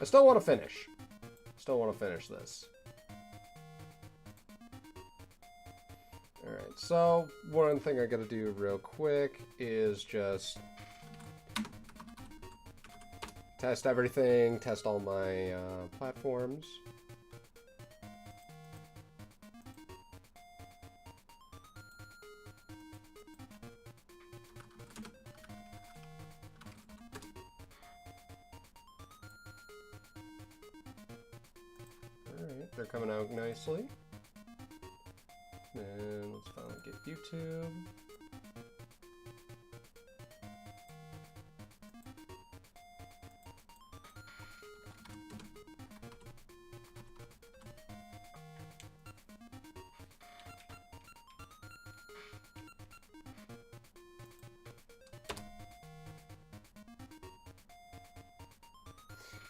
I still want to finish. Still want to finish this. Alright, so one thing I gotta do real quick is just test everything, test all my platforms. Alright, they're coming out nicely. And let's finally get YouTube.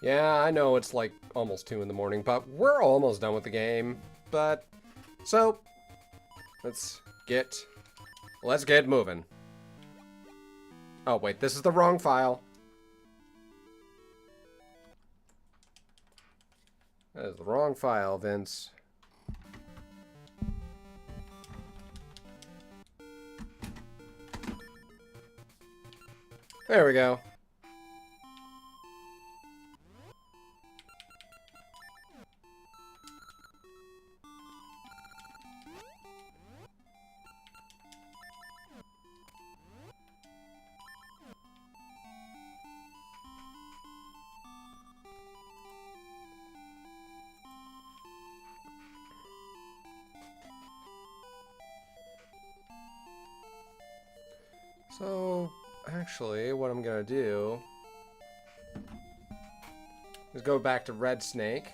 Yeah, I know it's like almost 2 in the morning, but we're almost done with the game. But, so, let's get moving. Oh, wait, this is the wrong file. That is the wrong file, Vince. There we go. So, actually, what I'm gonna do is go back to Red Snake.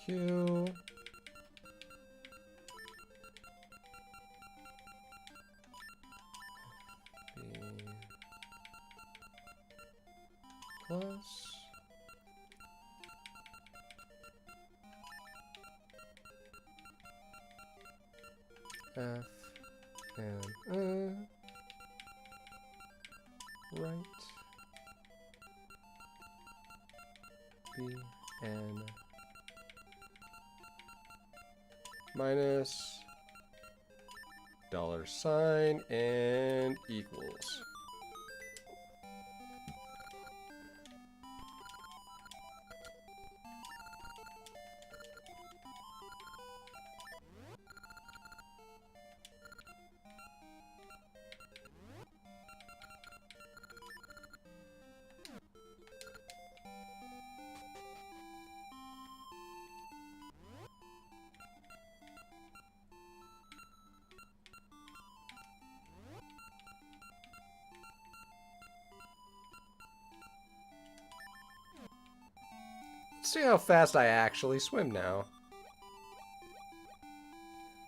Q. Plus F and right B and minus $sign and equals. Let's see how fast I actually swim now.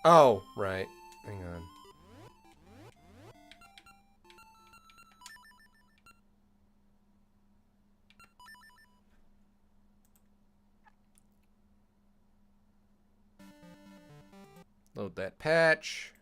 Oh, right. Hang on. Load that patch.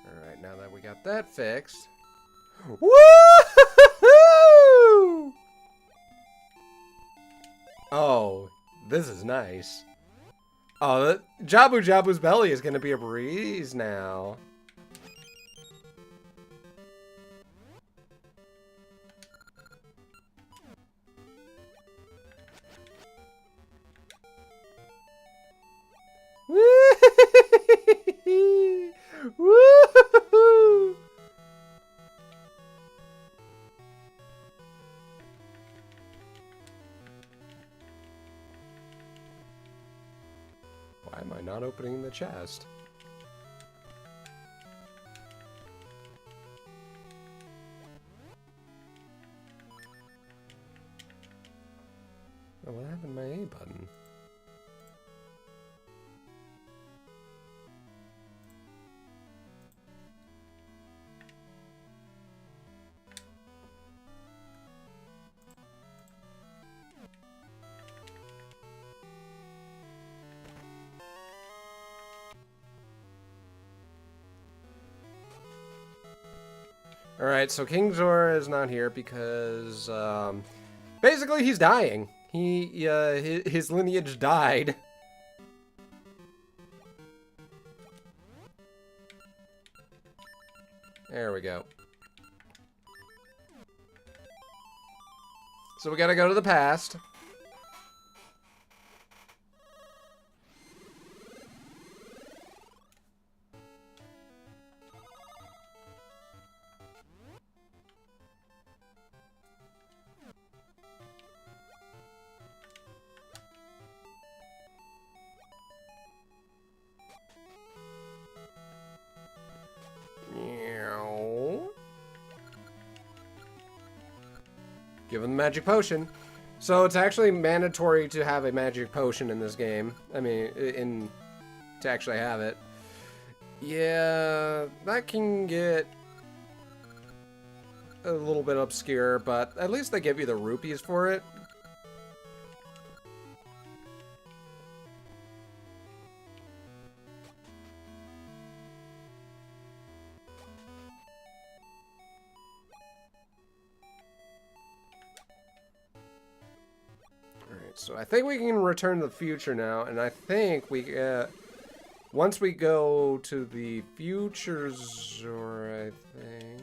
Alright, now that we got that fixed. Woo! Oh, this is nice. Oh, Jabu Jabu's belly is gonna be a breeze now. Woo! Why am I not opening the chest? Oh, what happened to my A button? Alright, so King Zora is not here because, basically he's dying. His lineage died. There we go. So we gotta go to the past. Give him the magic potion. So it's actually mandatory to have a magic potion in this game. I mean, to actually have it. Yeah, that can get a little bit obscure, but at least they give you the rupees for it. So I think we can return to the future now, and I think we once we go to the future Zora, I think.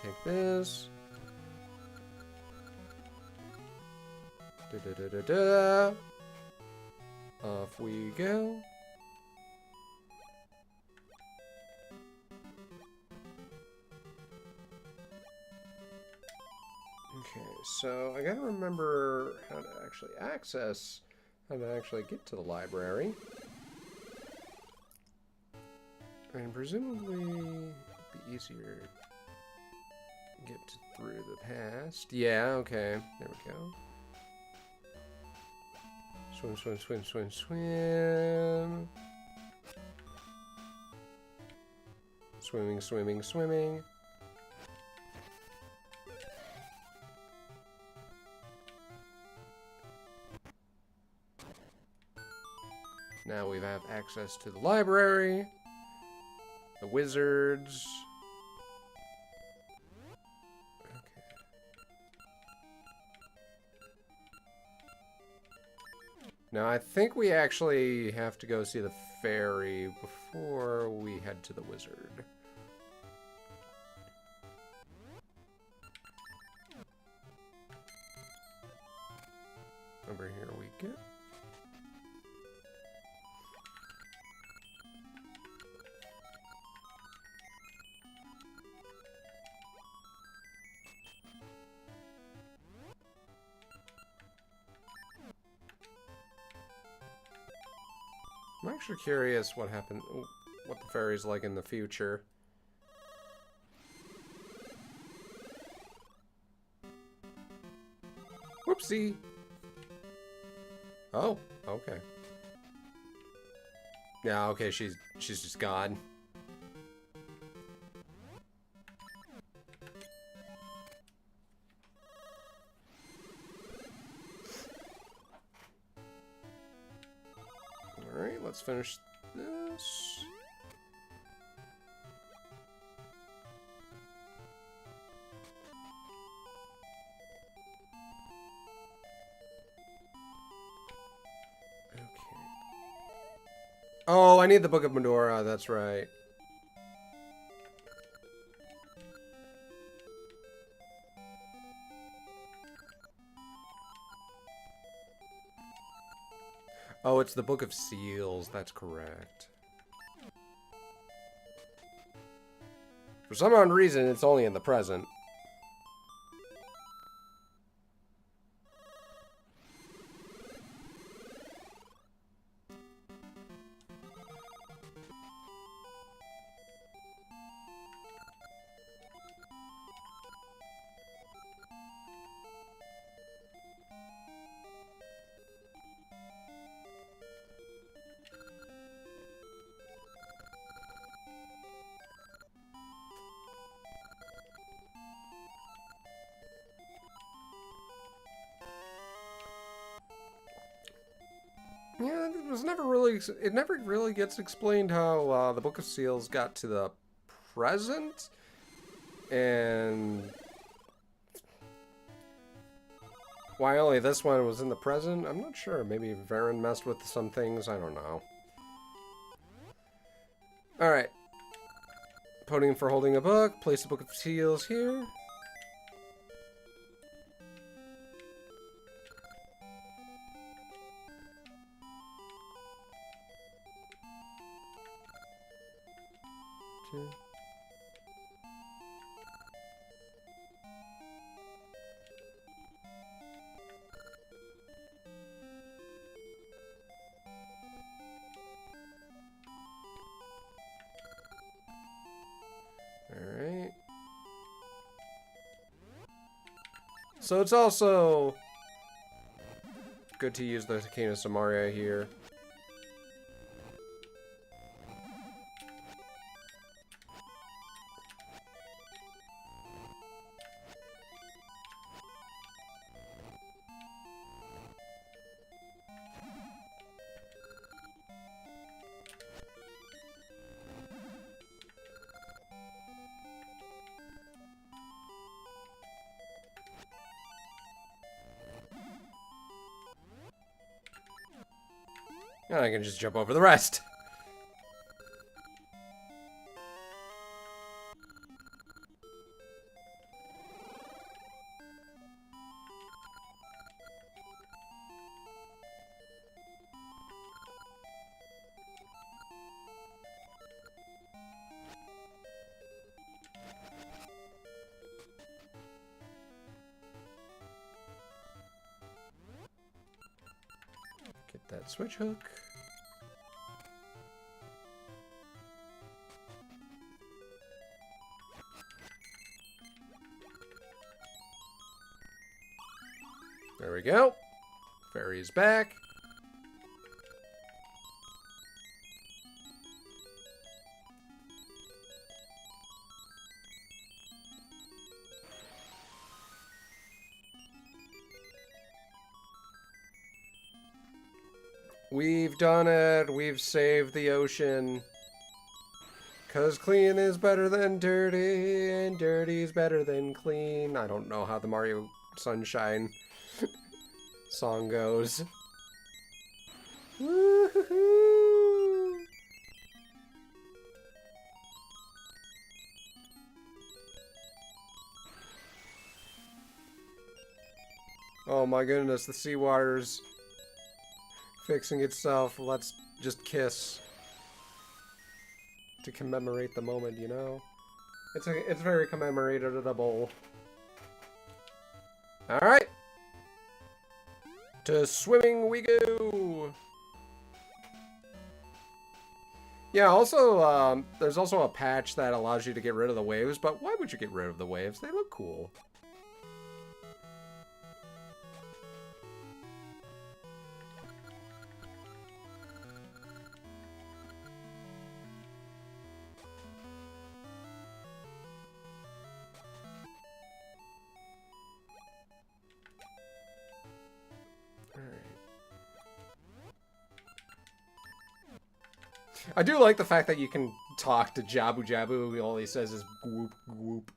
Take this. Off we go. Okay, so I gotta remember how to actually get to the library. And presumably it'd be easier get through the past. Yeah, okay. There we go. Swim, swim, swim, swim, swim. Swimming, swimming, swimming. Now we have access to the library, the wizards. Now, I think we actually have to go see the fairy before we head to the wizard. Over here we go. I'm actually curious what the fairy's like in the future. Whoopsie! Oh, okay. Yeah, okay, she's just gone. Alright, let's finish this. Okay. Oh, I need the Book of Medora, that's right. Oh, it's the Book of Seals, that's correct. For some odd reason, it's only in the present. Yeah, it was never really. It never really gets explained how the Book of Seals got to the present, and why only this one was in the present. I'm not sure. Maybe Varen messed with some things. I don't know. All right. Podium for holding a book. Place the Book of Seals here. Alright. So it's also good to use the Takena Samaria here. And I can just jump over the rest. Get that switch hook. There we go. Fairy is back. We've done it. We've saved the ocean. 'Cause clean is better than dirty, and dirty is better than clean. I don't know how the Mario Sunshine song goes. Woo-hoo-hoo. Oh my goodness, the seawater's fixing itself. Let's just kiss to commemorate the moment, you know? It's very commemoratable. Alright. To swimming we go! Yeah, also, there's also a patch that allows you to get rid of the waves, but why would you get rid of the waves? They look cool. I do like the fact that you can talk to Jabu Jabu. All he says is "goop goop."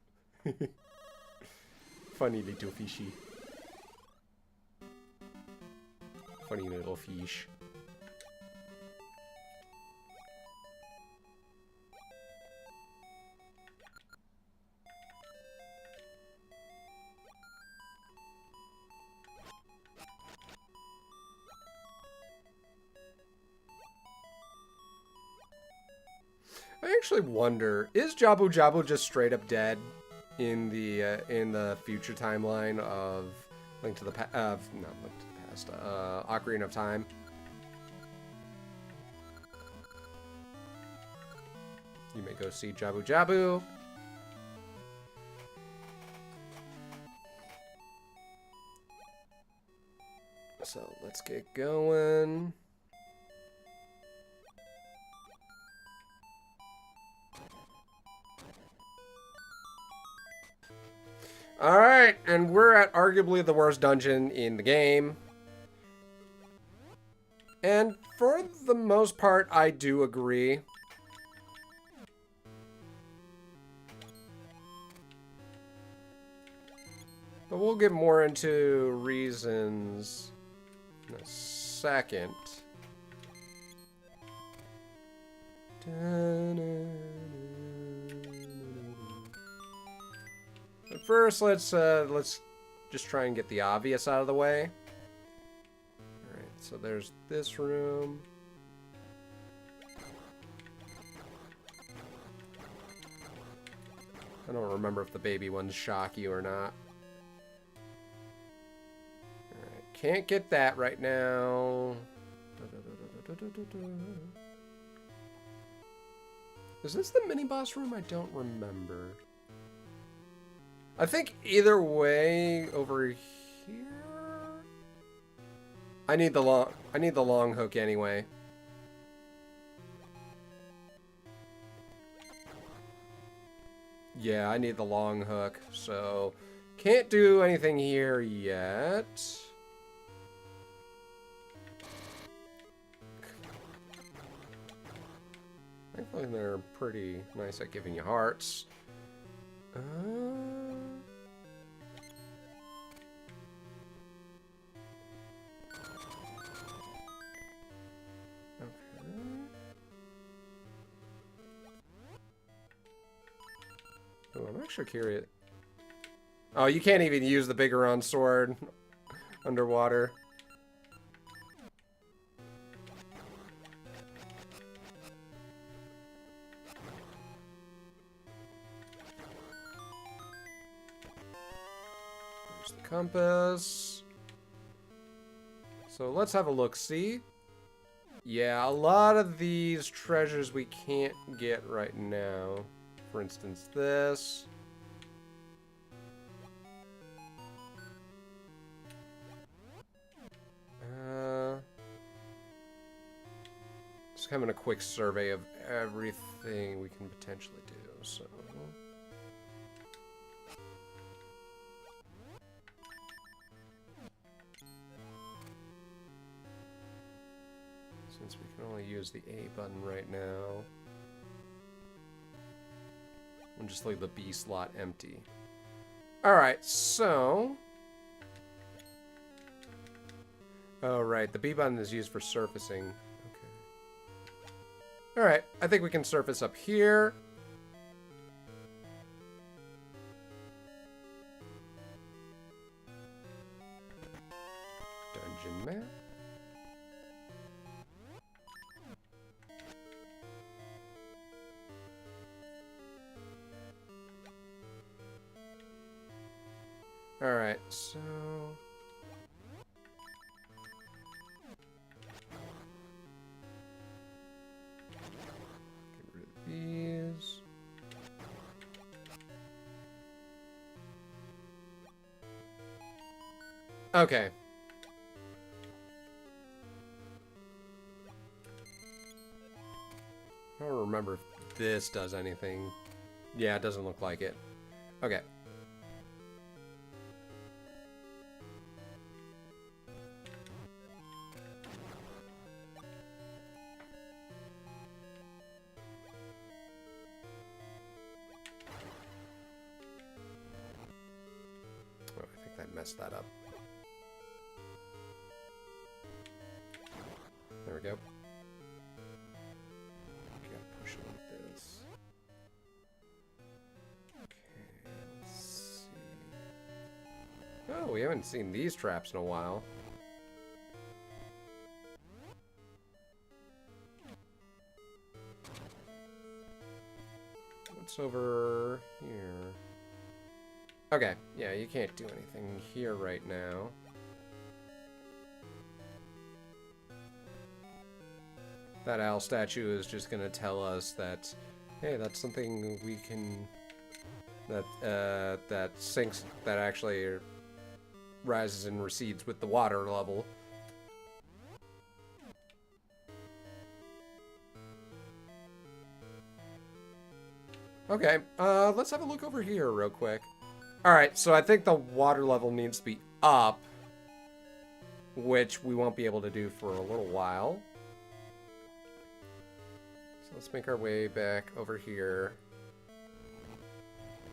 Funny little fishy. Funny little fish. I actually wonder, is Jabu Jabu just straight up dead in the future timeline of Link to the Past? Not Link to the Past. Ocarina of Time. You may go see Jabu Jabu. So let's get going. Alright, and we're at arguably the worst dungeon in the game. And for the most part, I do agree. But we'll get more into reasons in a second. But first, let's just try and get the obvious out of the way. All right, so there's this room. I don't remember if the baby ones shock you or not. Alright, can't get that right now. Is this the mini-boss room? I don't remember. I think either way over here. I need the long hook anyway. Yeah, I need the long hook, so can't do anything here yet. Thankfully, they're pretty nice at giving you hearts. Oh, I'm actually curious. Oh, you can't even use the Biggoron sword underwater. There's the compass. So let's have a look-see. Yeah, a lot of these treasures we can't get right now. For instance, this. Just having a quick survey of everything we can potentially do, so. Since we can only use the A button right now. And just leave the B slot empty. Alright, so... Oh, right. The B button is used for surfacing. Okay. Alright, I think we can surface up here. Dungeon map. Alright, so... Get rid of these. Okay. I don't remember if this does anything. Yeah, it doesn't look like it. Okay. Messed that up. There we go. Gotta push it like this. Okay, let's see. Oh, we haven't seen these traps in a while. what's over here? Okay, yeah, you can't do anything here right now. That owl statue is just gonna tell us that, hey, that's something we can, that sinks, that actually rises and recedes with the water level. Okay, let's have a look over here real quick. Alright, so I think the water level needs to be up, which we won't be able to do for a little while. So let's make our way back over here.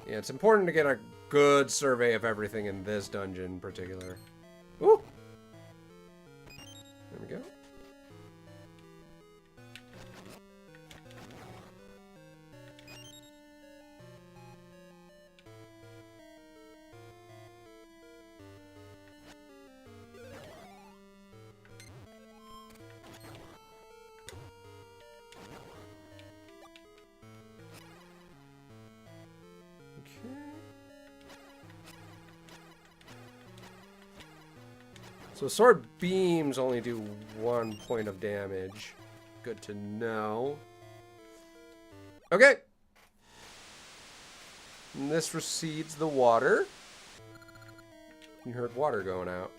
Yeah, it's important to get a good survey of everything in this dungeon in particular. Ooh! There we go. So sword beams only do 1 point of damage. Good to know. Okay. And this recedes the water. You heard water going out.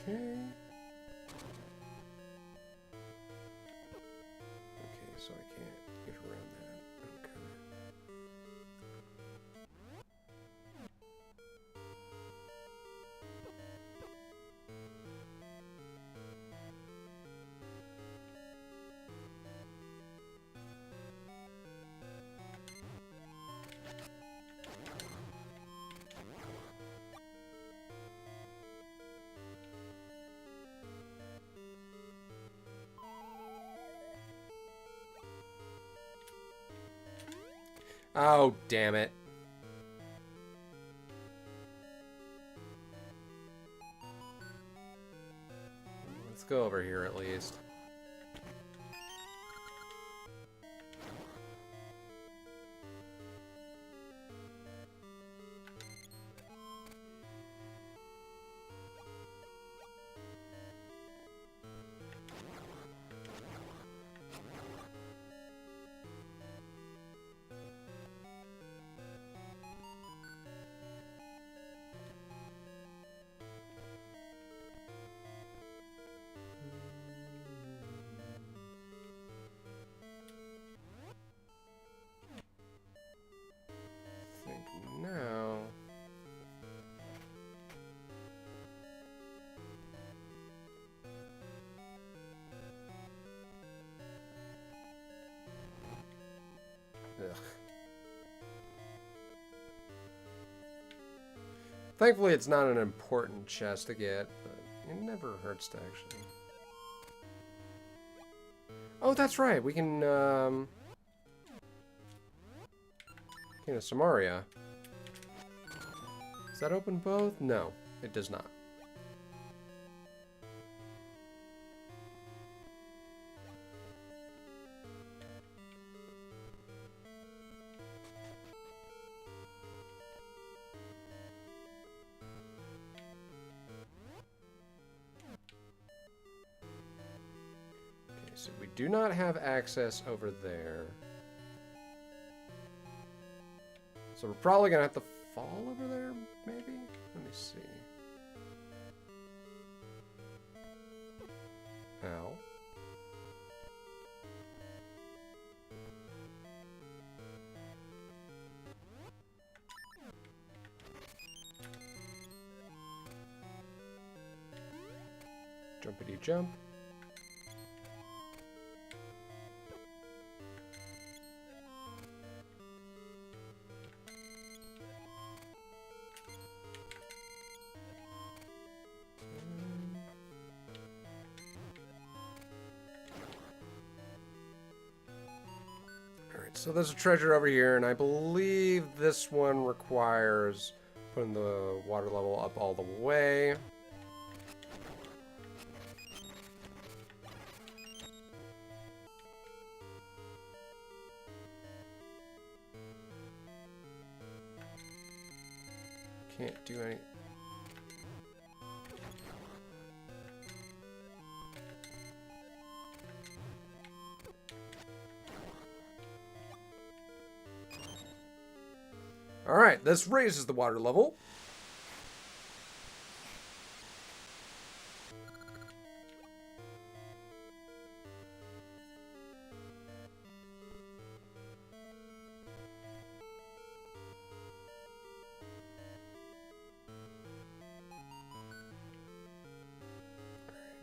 Okay. Okay, so I can't get around that. Okay. Oh, damn it. Let's go over here at least. Now, ugh. Thankfully, it's not an important chest to get, but it never hurts to actually. Oh, that's right. We can, Samaria. Does that open both? No, it does not. Okay, so we do not have access over there. So we're probably gonna have to fall over there, maybe? Let me see. Ow. Jumpity jump. Alright, so there's a treasure over here, and I believe this one requires putting the water level up all the way. Can't do any... Alright, this raises the water level.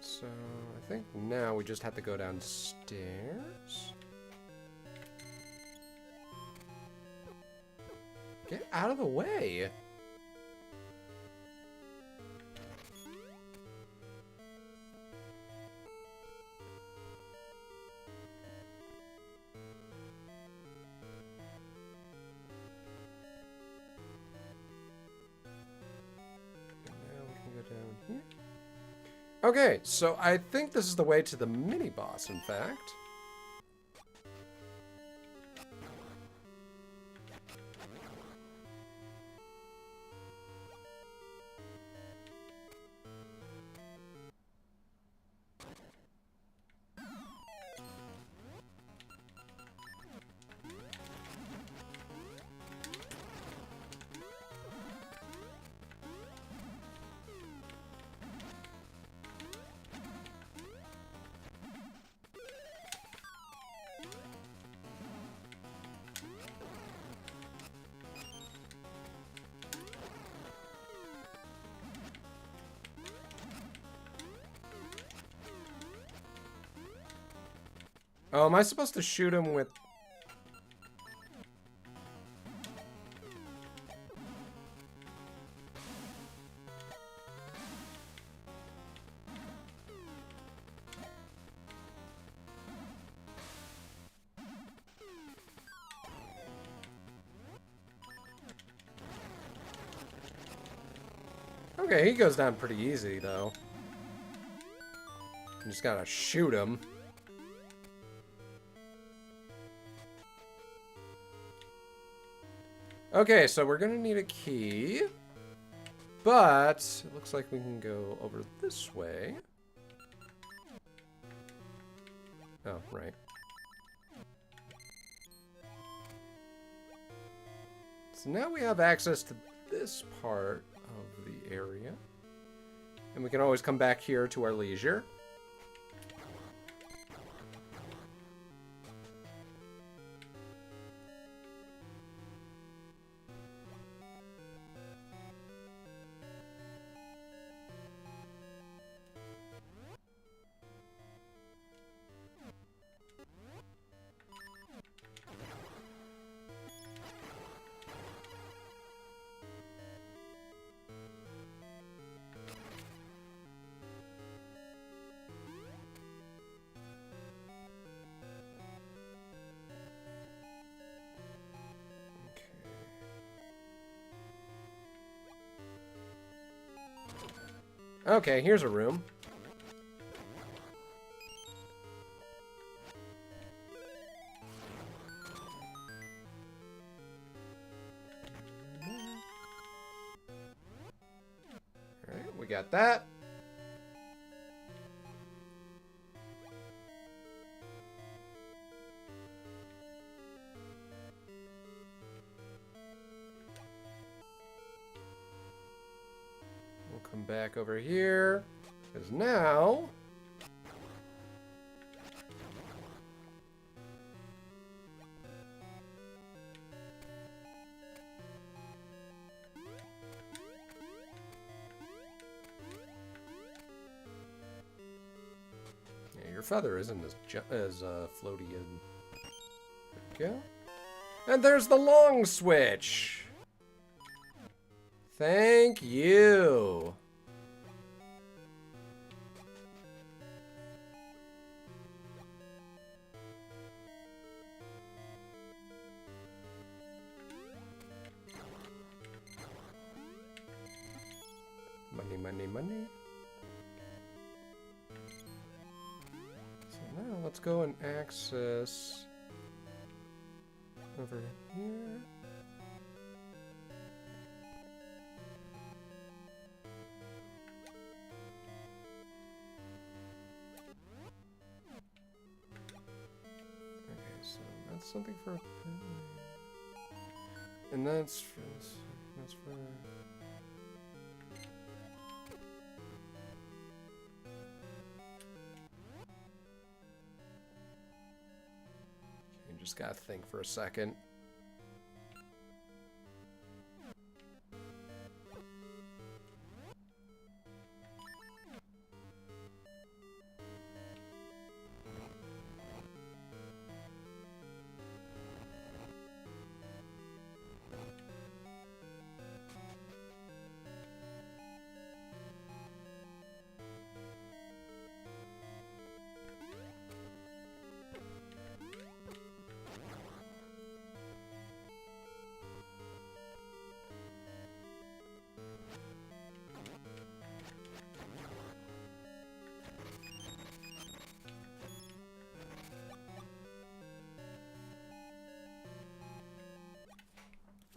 So, I think now we just have to go downstairs. Get out of the way! And now we can go down here. Okay, so I think this is the way to the mini-boss, in fact. Oh, am I supposed to shoot him with... Okay, he goes down pretty easy, though. You just gotta shoot him. Okay, so we're gonna need a key. But it looks like we can go over this way. Oh, right. So now we have access to this part of the area. And we can always come back here to our leisure. Okay, here's a room. Alright, we got that. Come back over here, because now yeah, your feather isn't as floaty and there we go. And there's the long switch. Thank you. money, money. So now let's go and access over here. Okay, so that's something for... And that's for... You just gotta think for a second.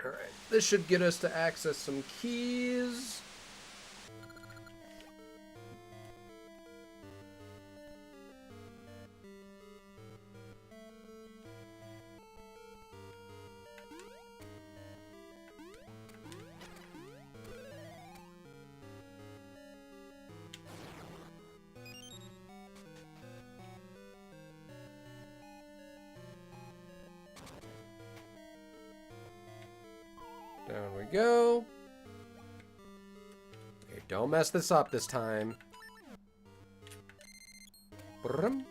Alright, this should get us to access some keys. Down we go. Okay, don't mess this up this time. Brum.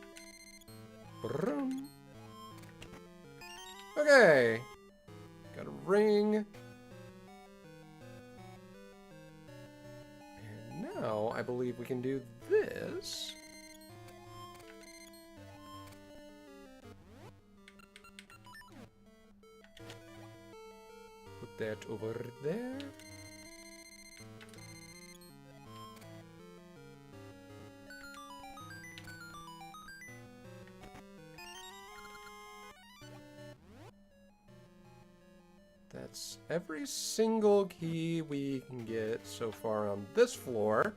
Brum. Okay. Got a ring. And now I believe we can do this. That over there. That's every single key we can get so far on this floor.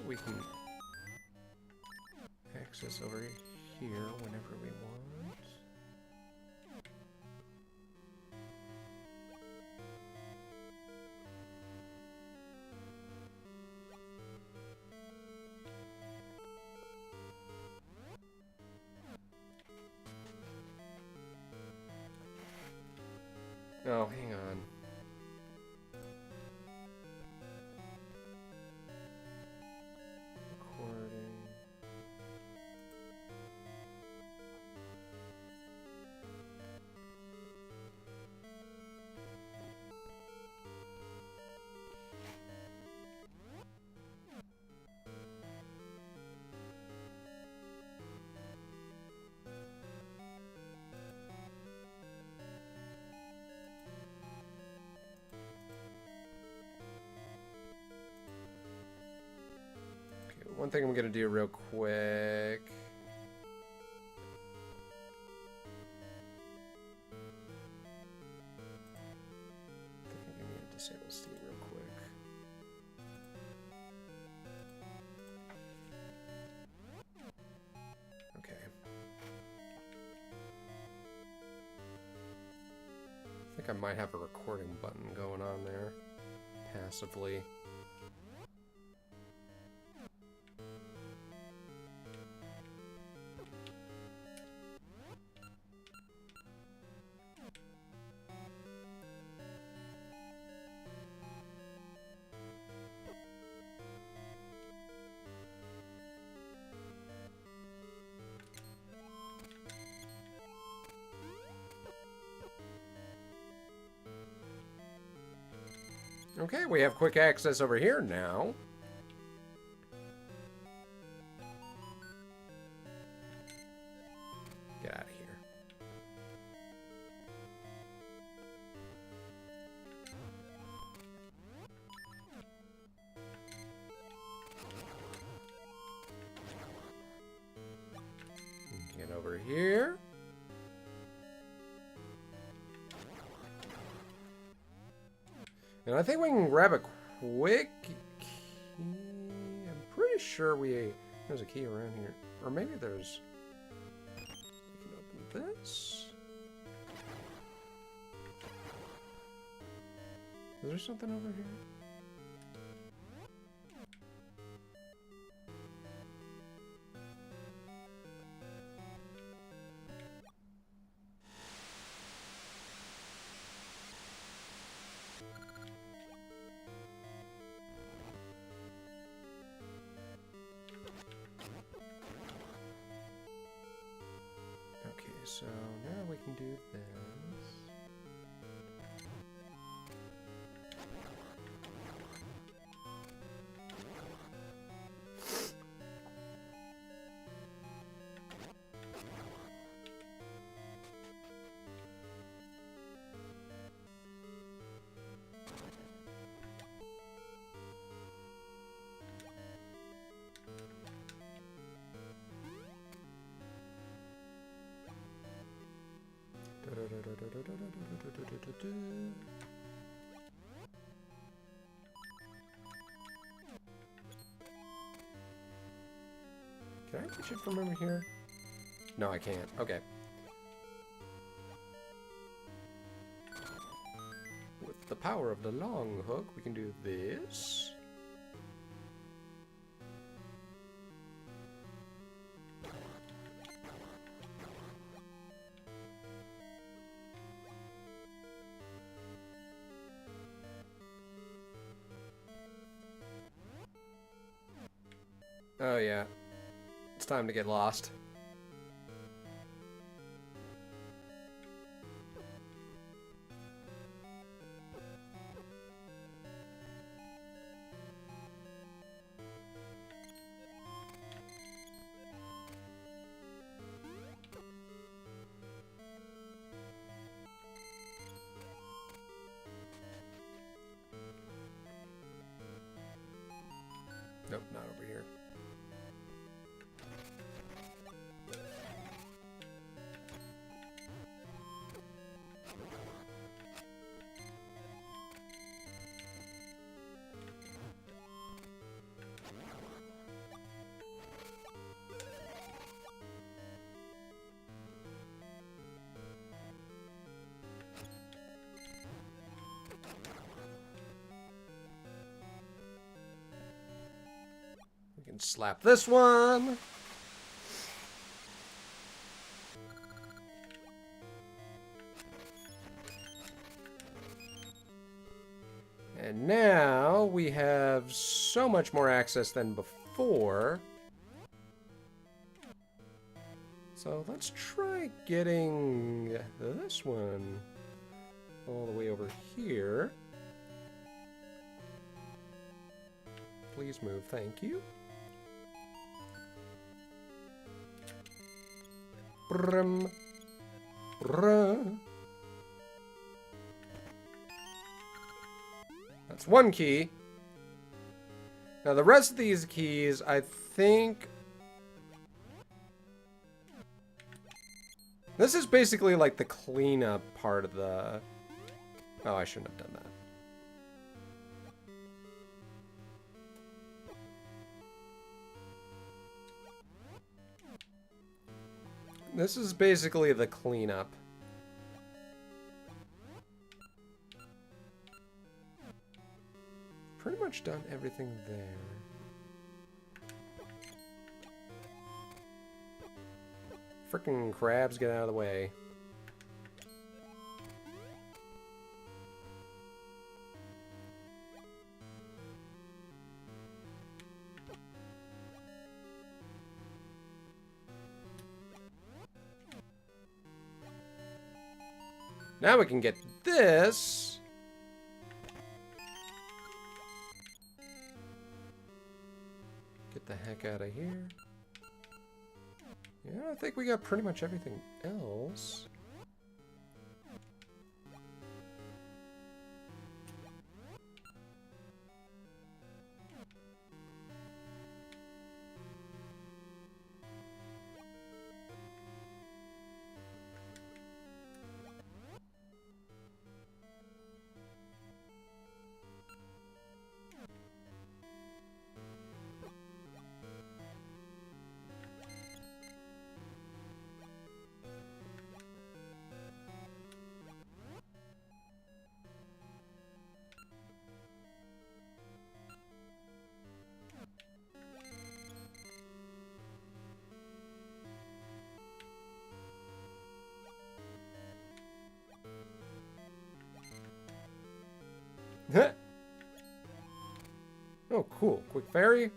We can access over here whenever we want. Oh, hang on. One thing I'm gonna do real quick. I think I'm gonna disable Steam real quick. Okay. I think I might have a recording button going on there, passively. Okay, we have quick access over here now. And I think we can grab a quick key. I'm pretty sure there's a key around here. Or maybe there's... We can open this. Is there something over here? Okay, so now we can do this. Can I teach it from over here? No, I can't. Okay. With the power of the long hook, we can do this. Oh, yeah. It's time to get lost. Nope, not over here. We can slap this one. And now we have so much more access than before. So let's try getting this one all the way over here. Please move, thank you. Brum. Brum. That's one key. Now the rest of these keys, I think... This is basically like the cleanup part of the... Oh, I shouldn't have done that. This is basically the cleanup. Pretty much done everything there. Frickin' crabs, get out of the way. Now we can get this. Get the heck out of here. Yeah, I think we got pretty much everything else. Oh, cool. Quick fairy.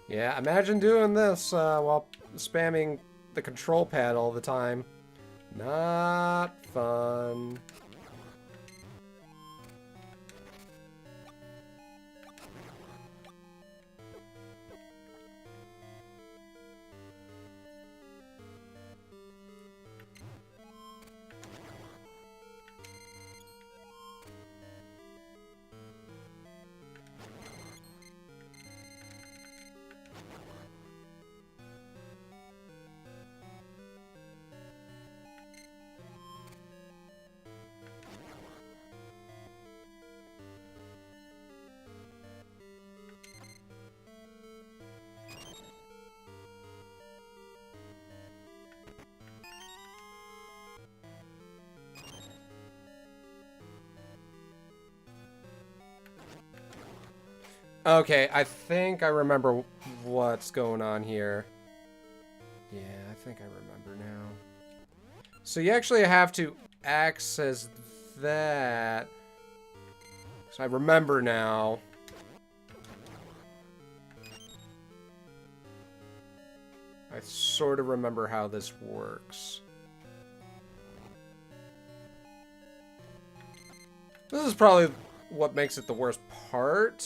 Yeah, imagine doing this while spamming the control pad all the time. Not fun. Okay, I think I remember what's going on here. Yeah, I think I remember now. So you actually have to access that. So I remember now. I sort of remember how this works. This is probably what makes it the worst part.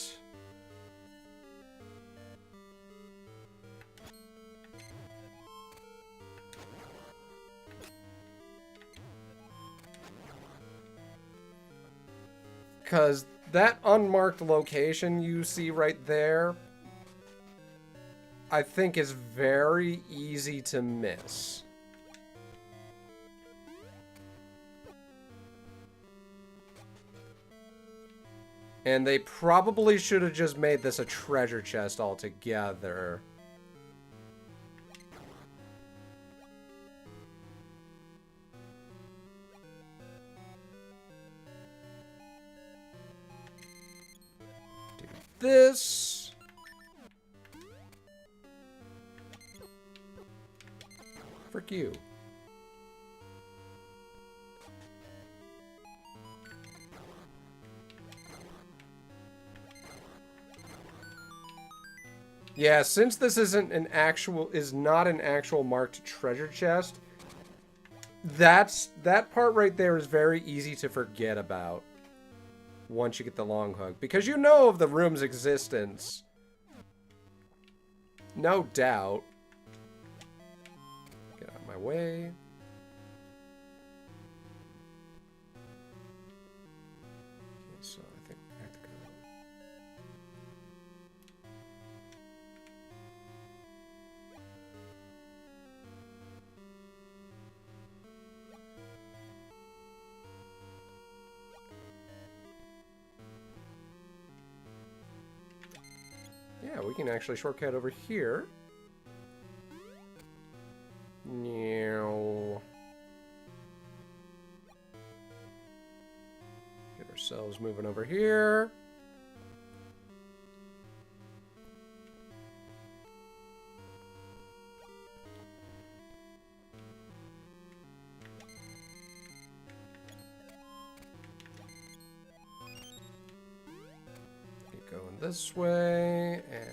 Because that unmarked location you see right there, I think is very easy to miss. And they probably should have just made this a treasure chest altogether. Do this. Frick you. Yeah, since this isn't an actual, is not an actual marked treasure chest, that part right there is very easy to forget about once you get the long hook, because you know of the room's existence. No doubt. Get out of my way. Okay, so I think we have to go. Yeah, we can actually shortcut over here. Now, get ourselves moving over here. Get going this way and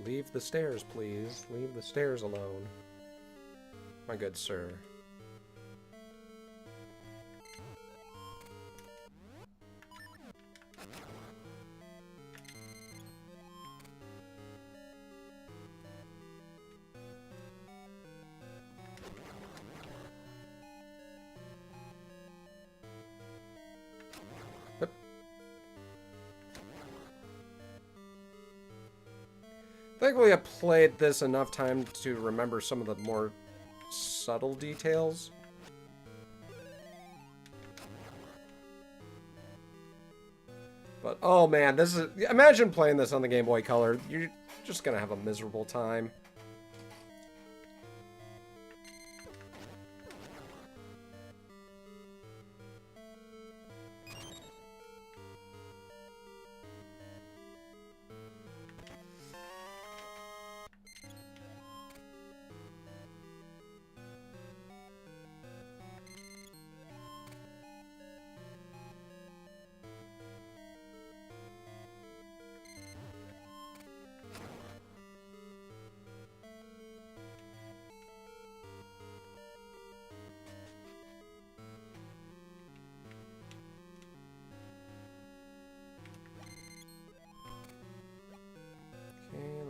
leave the stairs, please. Leave the stairs alone, my good sir. Thankfully, I played this enough time to remember some of the more subtle details. But, oh man, this is... Imagine playing this on the Game Boy Color. You're just gonna have a miserable time.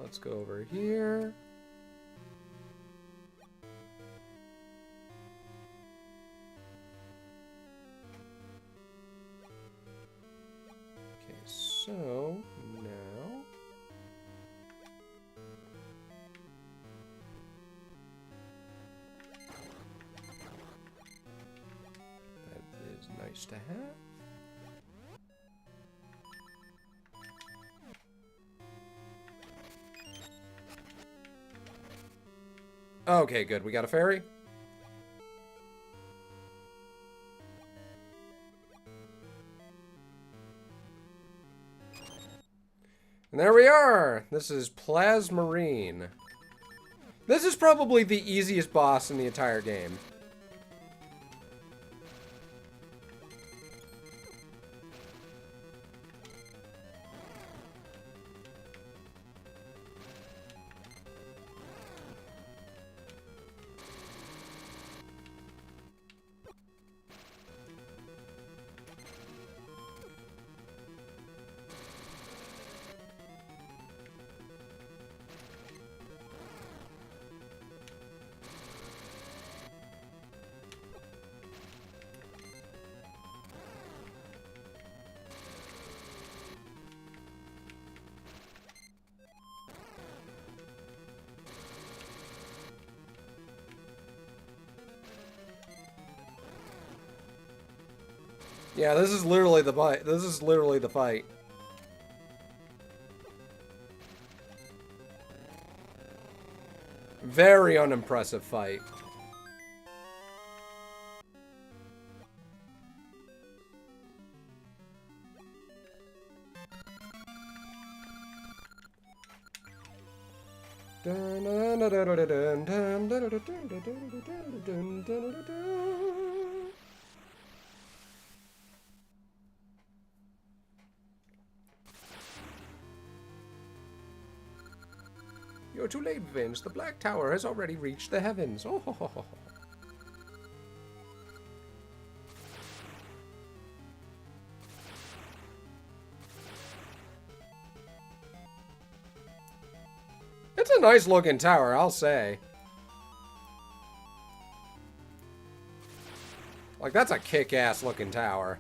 Let's go over here. Okay, so now that is nice to have. Okay, good. We got a ferry. And there we are. This is Plasmarine. This is probably the easiest boss in the entire game. Yeah, this is literally the fight. This is literally the fight. Very unimpressive fight. You're too late, Vince. The Black Tower has already reached the heavens. Oh, ho, ho, ho. It's a nice looking tower, I'll say. Like, that's a kick-ass looking tower.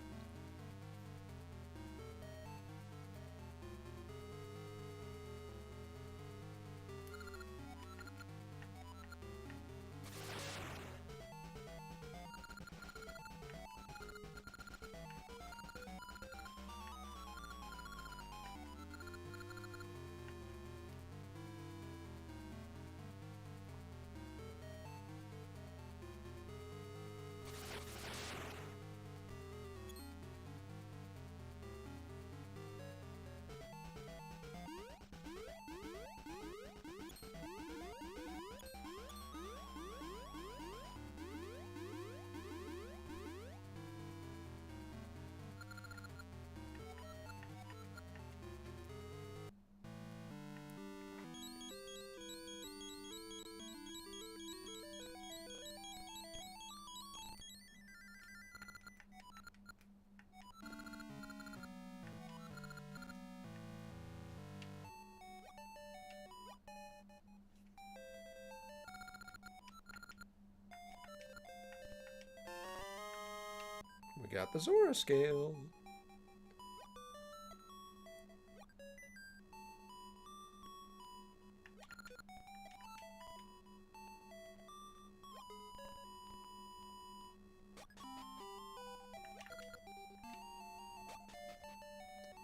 We got the Zora scale.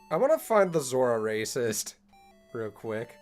I want to find the Zora racist real quick.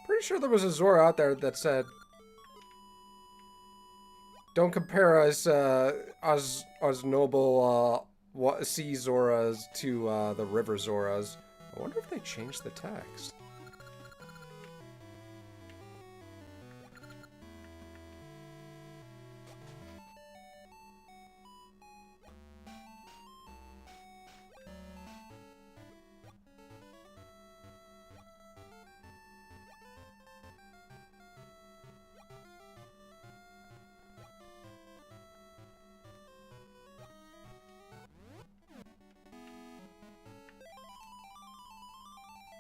Pretty sure there was a Zora out there that said, "Don't compare us, us noble sea Zoras to the river Zoras." I wonder if they changed the text.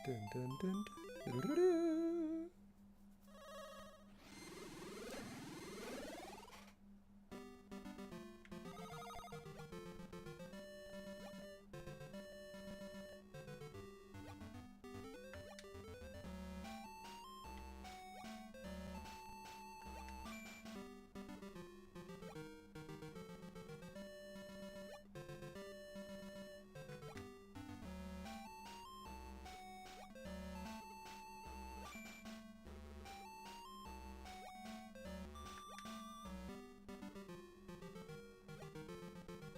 Dun, dun, dun, dun, dun, dun.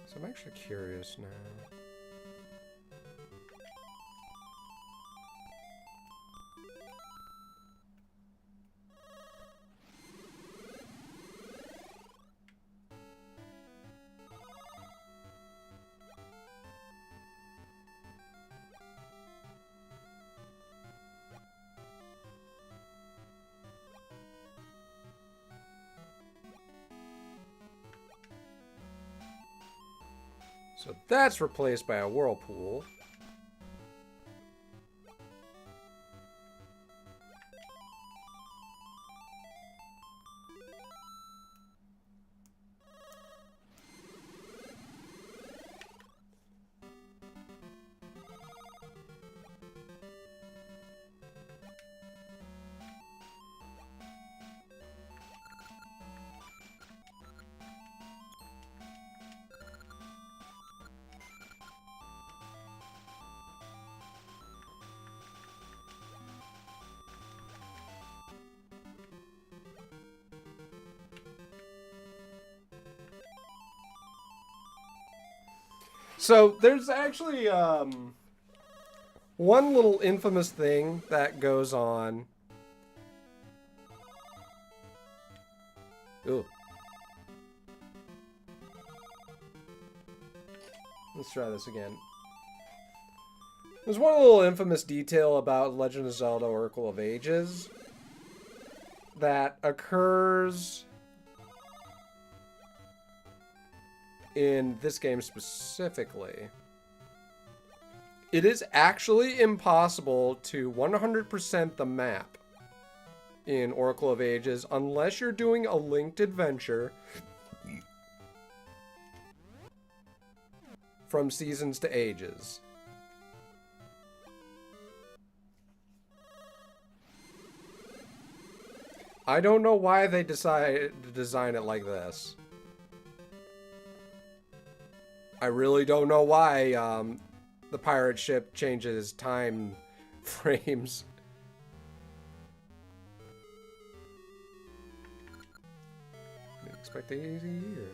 So I'm actually curious now. So that's replaced by a whirlpool. So there's actually one little infamous thing that goes on. Ooh. Let's try this again. There's one little infamous detail about Legend of Zelda Oracle of Ages that occurs in this game specifically. It is actually impossible to 100% the map in Oracle of Ages unless you're doing a linked adventure from Seasons to Ages. I don't know why they decided to design it like this. I really don't know why the pirate ship changes time frames. Didn't expect an easy year.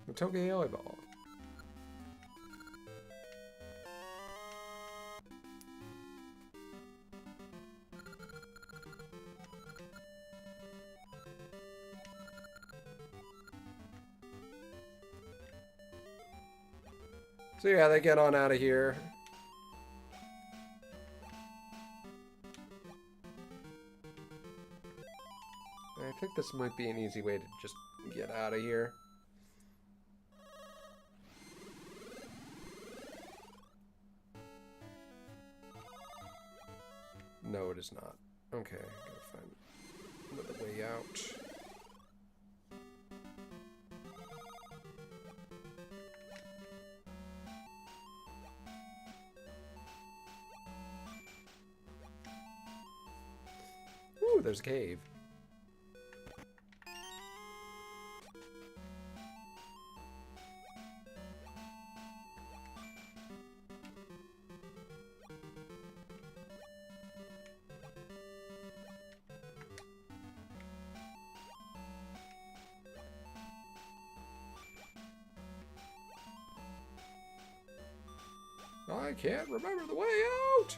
The Tokyo Ball. So yeah, they get on out of here. I think this might be an easy way to just get out of here. No, it is not. Okay, gotta find another way out. Ooh, there's a cave. I can't remember the way out!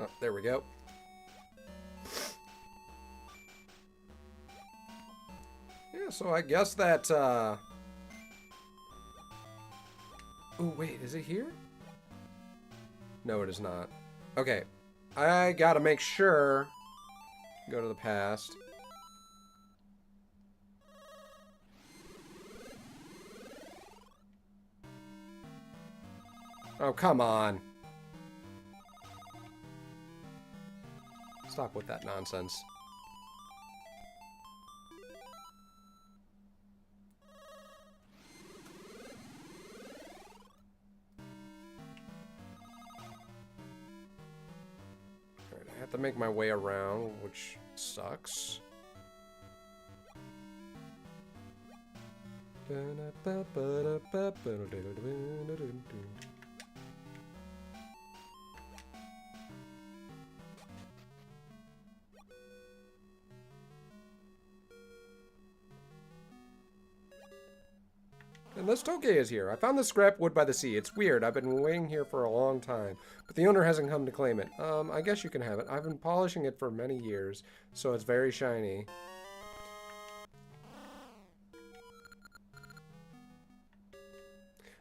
Oh, there we go. Yeah, so I guess that, Ooh, wait, is it here? No, it is not. Okay. I gotta make sure. Go to the past. Oh, come on. Stop with that nonsense. Alright, I have to make my way around, which sucks. And this toge is here. I found the scrap wood by the sea. It's weird. I've been waiting here for a long time, but the owner hasn't come to claim it. I guess you can have it. I've been polishing it for many years, so it's very shiny.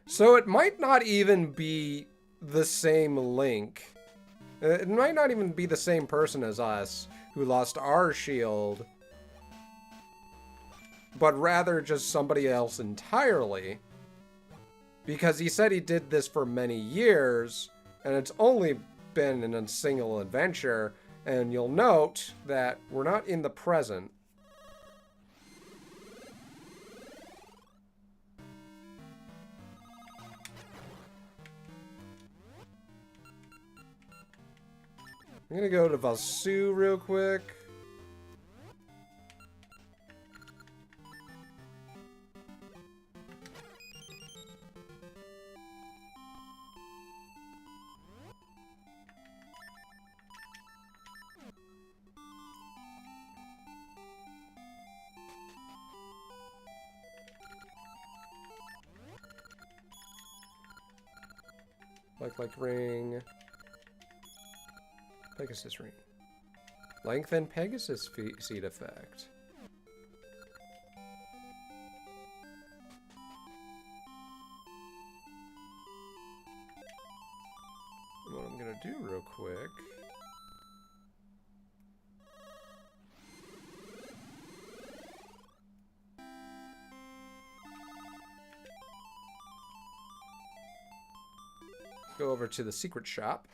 So it might not even be the same Link. It might not even be the same person as us who lost our shield, but rather just somebody else entirely. Because he said he did this for many years, and it's only been in a single adventure, and you'll note that we're not in the present. I'm gonna go to Valsu real quick. Like ring. Pegasus ring. Lengthen Pegasus seed effect. What I'm gonna do real quick. Go over to the secret shop.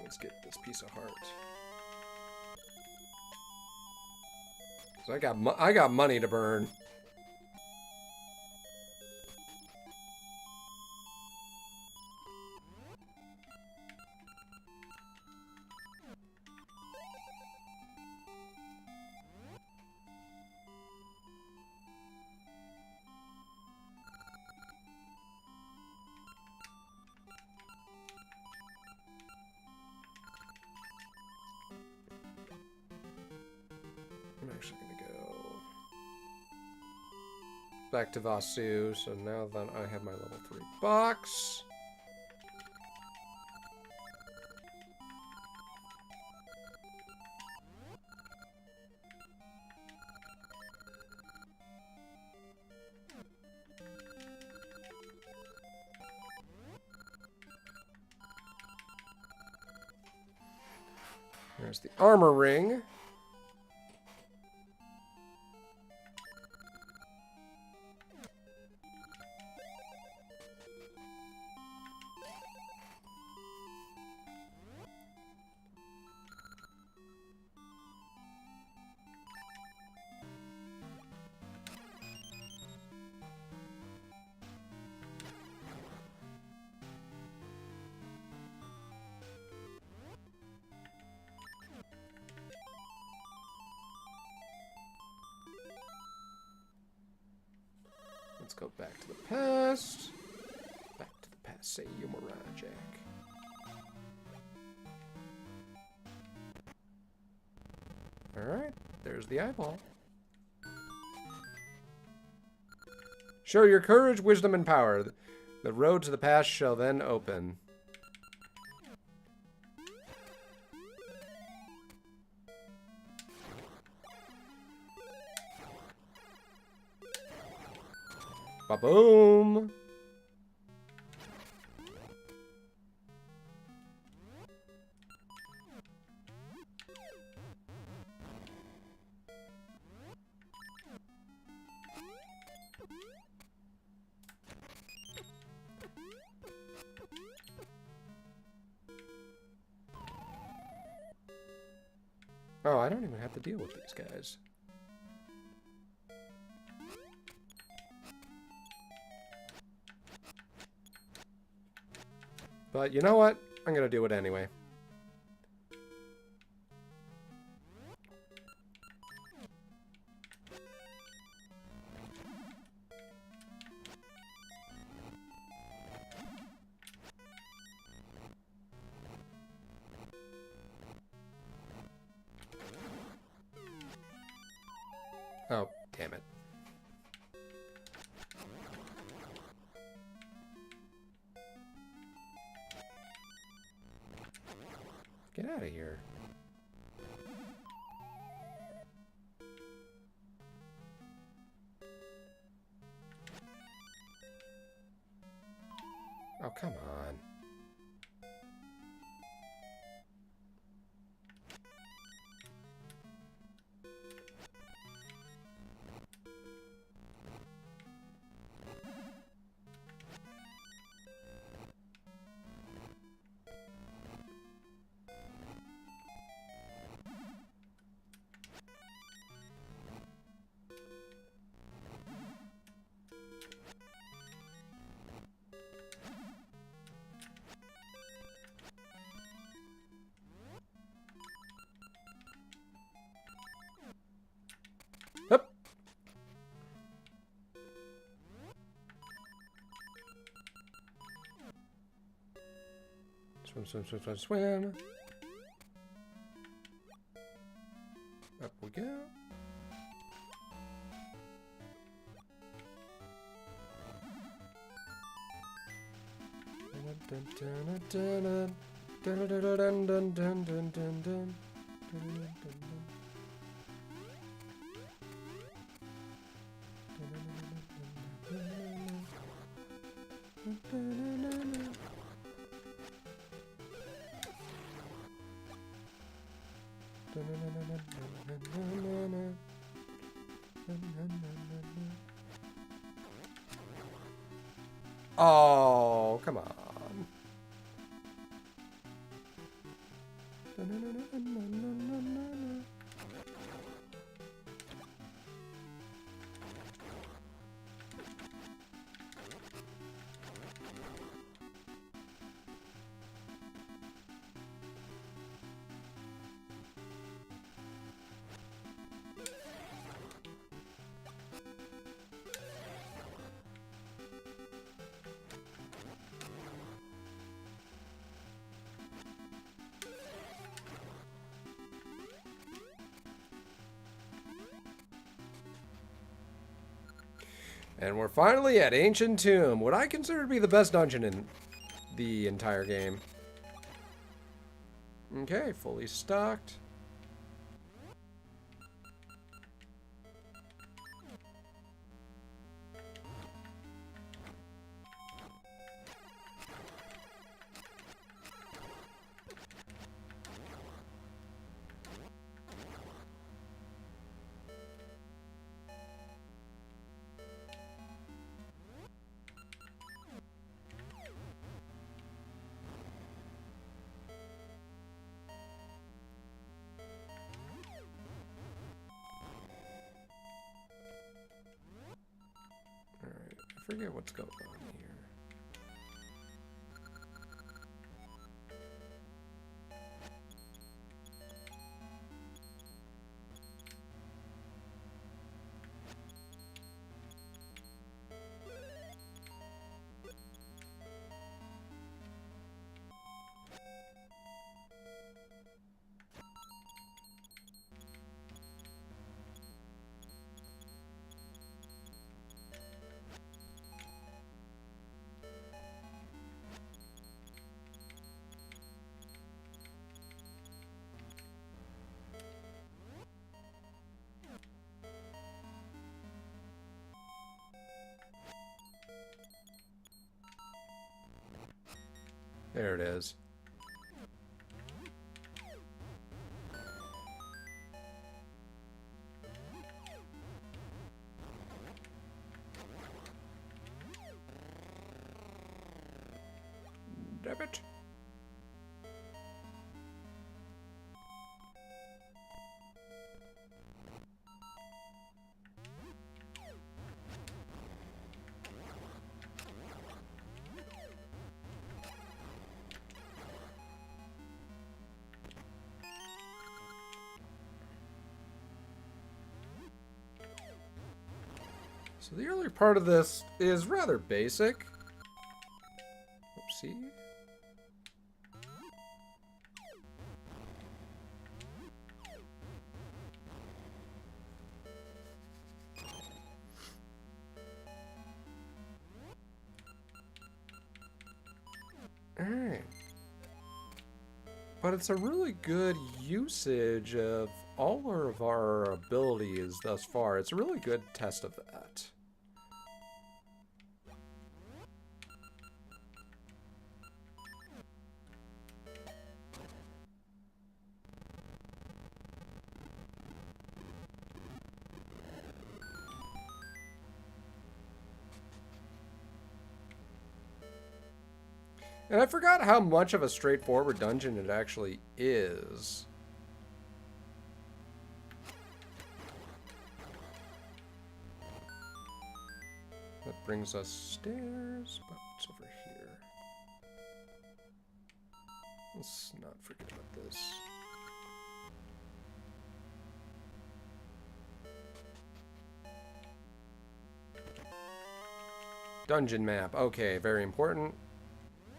Let's get this piece of heart. So I got money to burn. I'm actually going to go back to Vasu, so now that I have my level 3 box. There's the armor ring. Let's go back to the past. Back to the past, say Yumara Jack. Alright, there's the eyeball. Show your courage, wisdom, and power. The road to the past shall then open. Ba-boom! Oh, I don't even have to deal with these guys. But you know what? I'm gonna do it anyway. Oh, damn it. Get out of here. Oh, come on. Swim, swim, swim, swim, swim. Up we go. Oh, come on. And we're finally at Ancient Tomb, what I consider to be the best dungeon in the entire game. Okay, fully stocked. I forget what's going on here. There it is. Damn it. So the early part of this is rather basic. Oopsie. Alright. But it's a really good usage of all of our abilities thus far. It's a really good test of that. And I forgot how much of a straightforward dungeon it actually is. That brings us stairs, but what's over here? Let's not forget about this. Dungeon map. Okay, very important.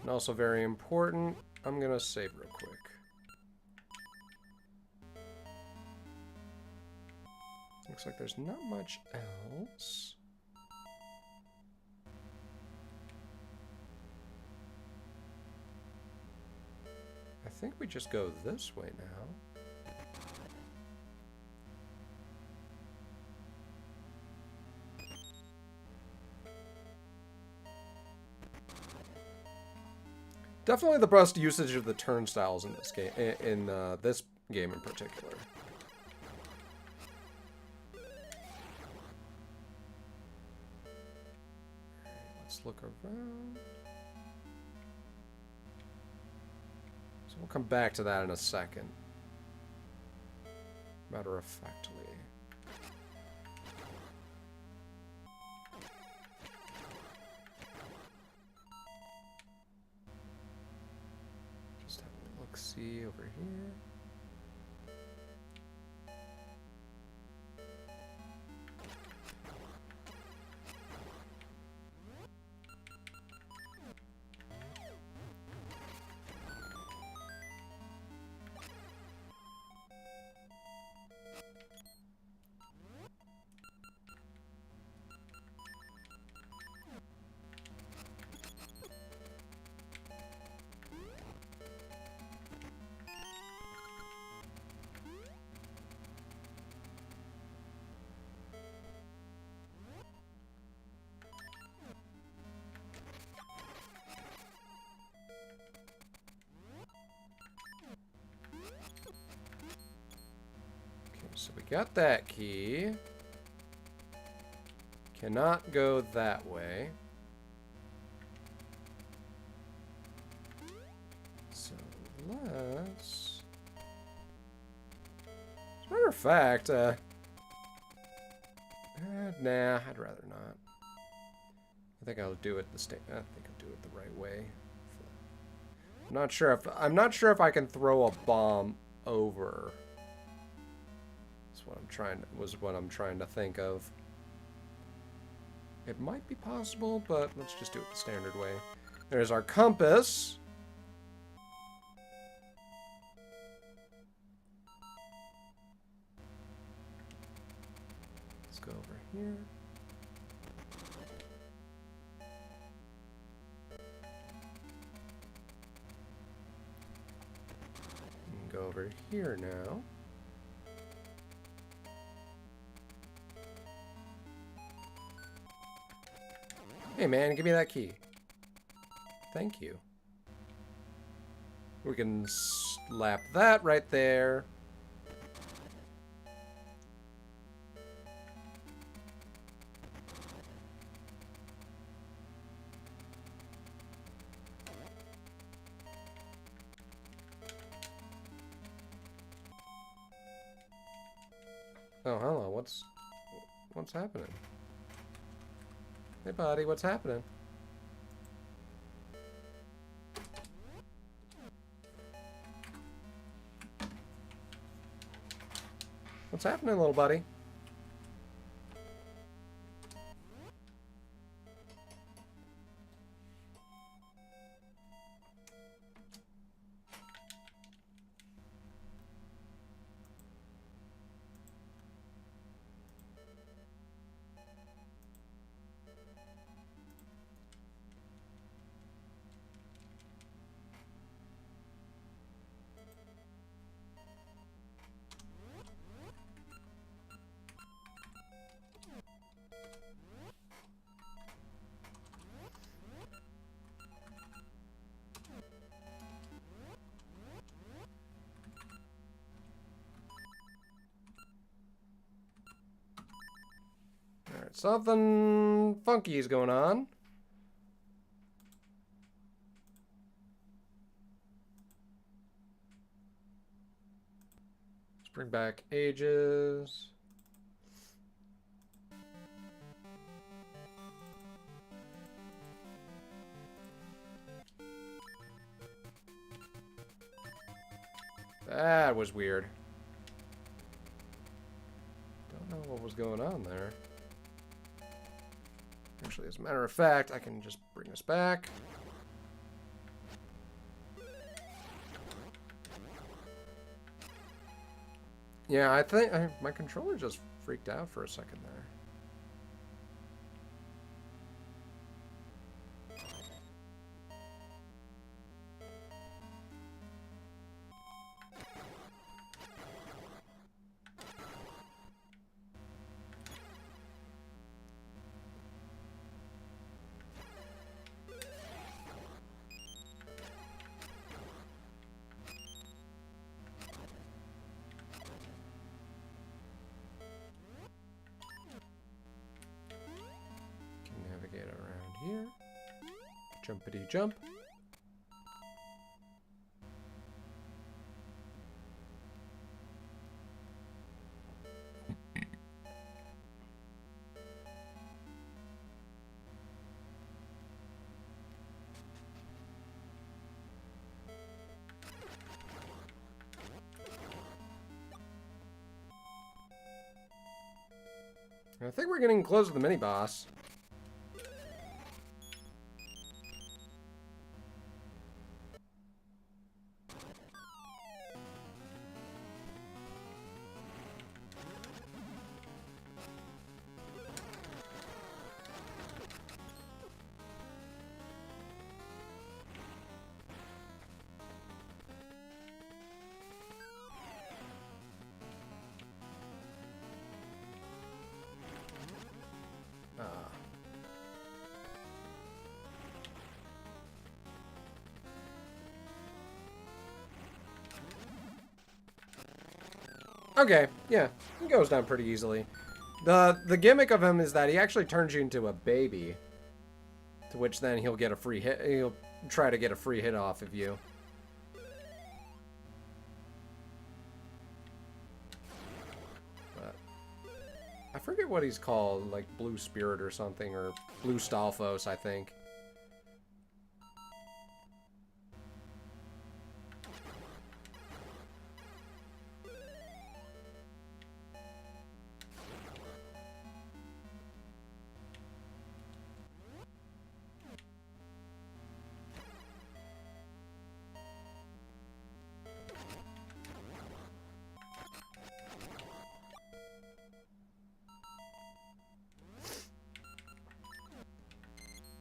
And also very important, I'm gonna save real quick. Looks like there's not much else. I think we just go this way now. Definitely the best usage of the turnstiles in this game, in this game in particular. Let's look around. So we'll come back to that in a second. Matter of factly. Just have a look-see over here. So we got that key. Cannot go that way. So let's... As a matter of fact, nah, I'd rather not. I think I'll do it I think I'll do it the right way. I'm not sure if I can throw a bomb over. What I'm trying to think of. It might be possible, but let's just do it the standard way. There's our compass. Let's go over here. And go over here now. Hey man, give me that key. Thank you. We can slap that right there. Oh, hello. What's happening? Hey, buddy, what's happening? What's happening, little buddy? Something funky is going on. Let's bring back ages. That was weird. Don't know what was going on there. Actually, as a matter of fact, I can just bring this back. Yeah, I think my controller just freaked out for a second there. Can navigate around here. Jumpity jump. I think we're getting close to the mini-boss. Okay, yeah, he goes down pretty easily. The gimmick of him is that he actually turns you into a baby, to which then he'll get a free hit. He'll try to get a free hit off of you. But I forget what he's called, like Blue Spirit or something, or Blue Stalfos, I think.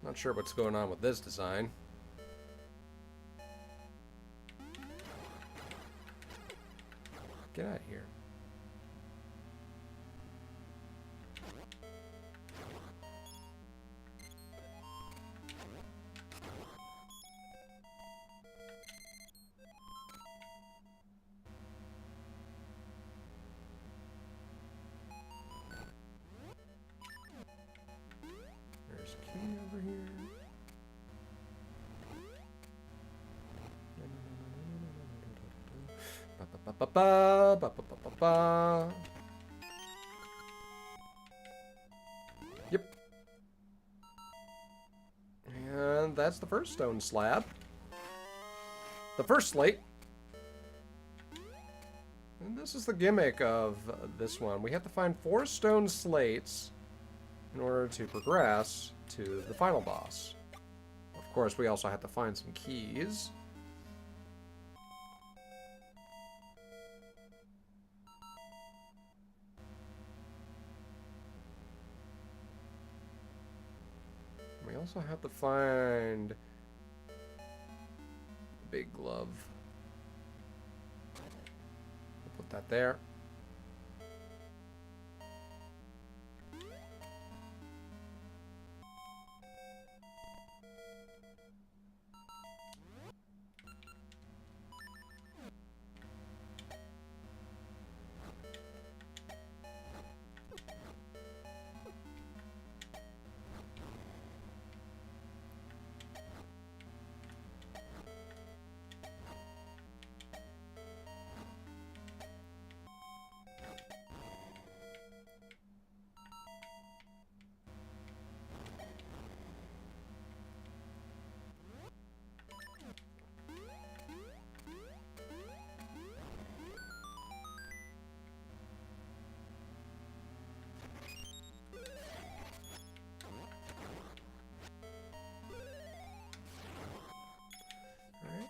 Not sure what's going on with this design. Get out of here. There's a key over here. Yep. And that's the first stone slab. The first slate. And this is the gimmick of this one. We have to find 4 stone slates in order to progress to the final boss. Of course, we also have to find some keys. We also have to find the big glove. We'll put that there.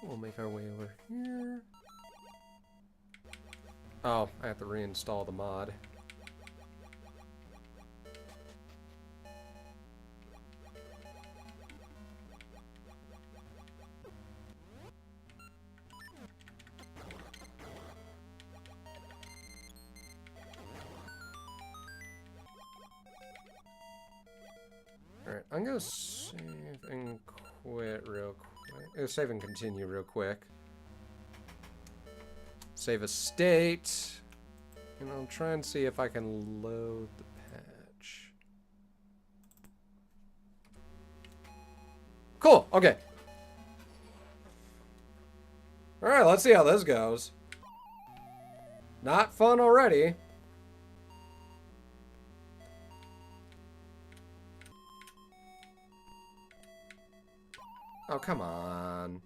We'll make our way over here. Oh, I have to reinstall the mod. Alright, I'm gonna save and quit real quick. Save and continue real quick. Save a state. And I'll try and see if I can load the patch. Cool, okay. Alright, let's see how this goes. Not fun already. Oh, come on.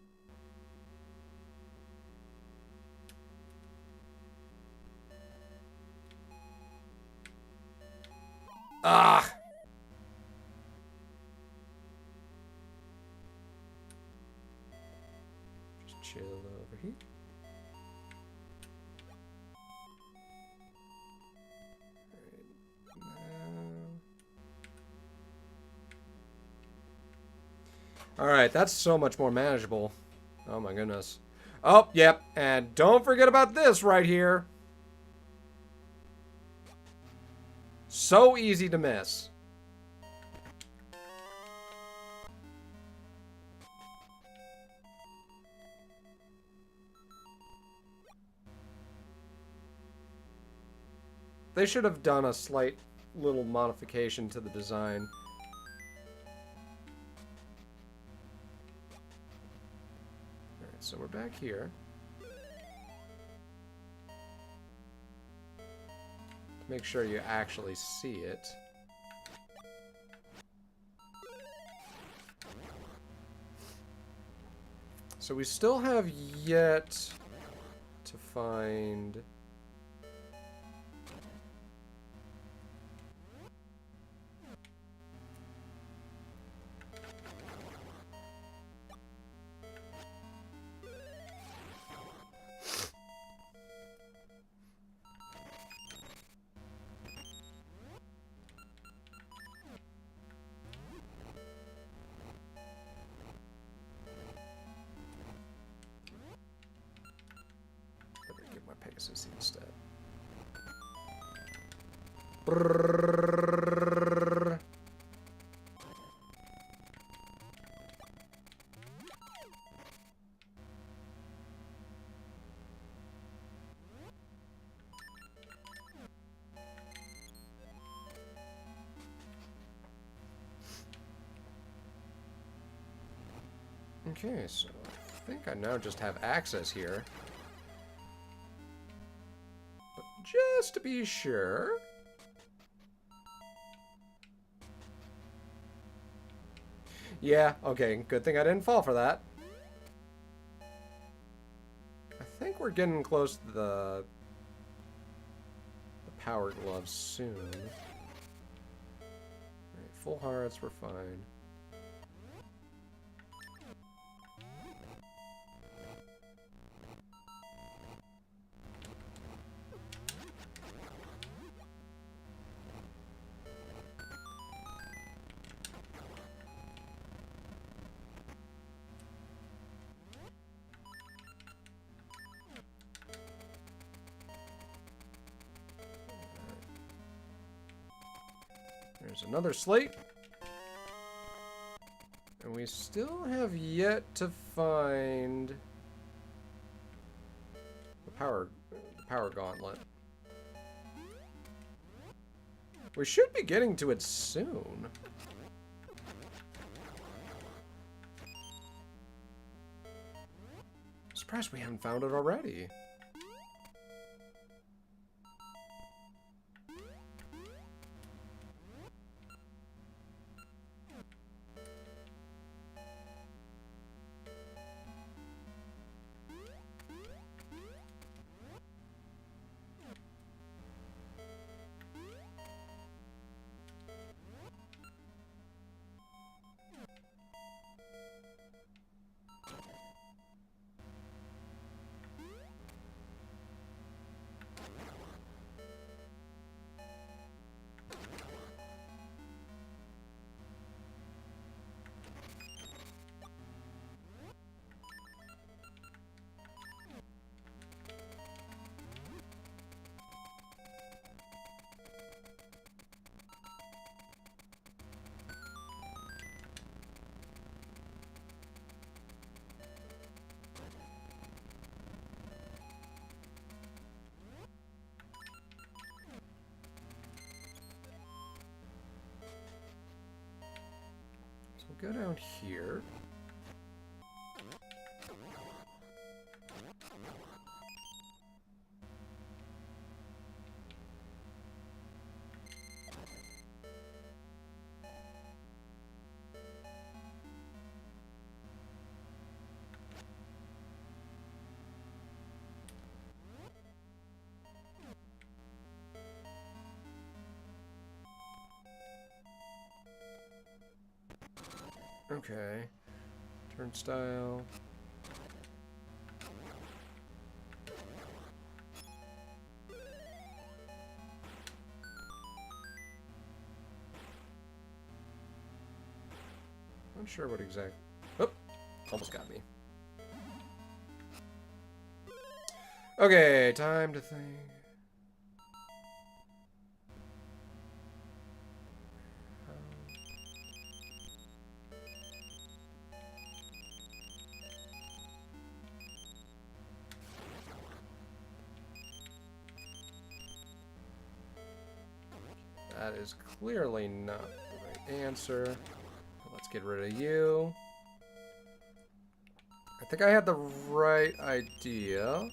Ah! Just chill over here. Alright, that's so much more manageable. Oh my goodness. Oh, yep. And don't forget about this right here. So easy to miss. They should have done a slight little modification to the design. Alright, so we're back here. Make sure you actually see it. So we still have yet to find... Pegasus instead. Brrrr. Okay, so I think I now just have access here. Just to be sure. Yeah, okay, good thing I didn't fall for that. I think we're getting close to the power gloves soon. Alright, full hearts, we're fine. There's another slate. And we still have yet to find the power gauntlet. We should be getting to it soon. Surprised we haven't found it already. go down here. Okay. Turnstile. Not sure what exact. Oh, almost got me. Okay, time to think. That is clearly not the right answer. Let's get rid of you. I think I had the right idea.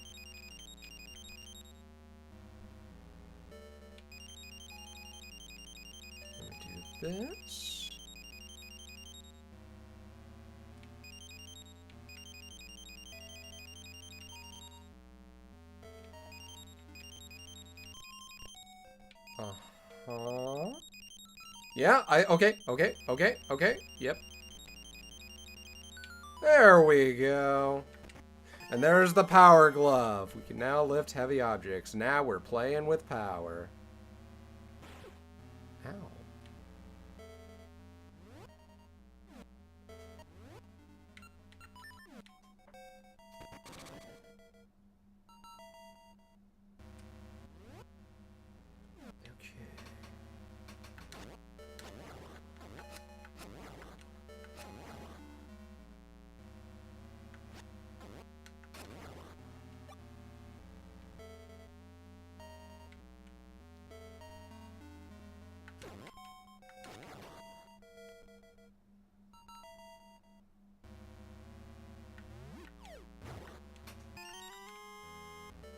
Let me do this. Uh-huh. Yeah, okay, yep. There we go. And there's the power glove. We can now lift heavy objects. Now we're playing with power. Ow.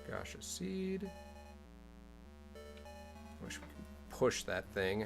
Gosh, a seed. Wish we could push that thing.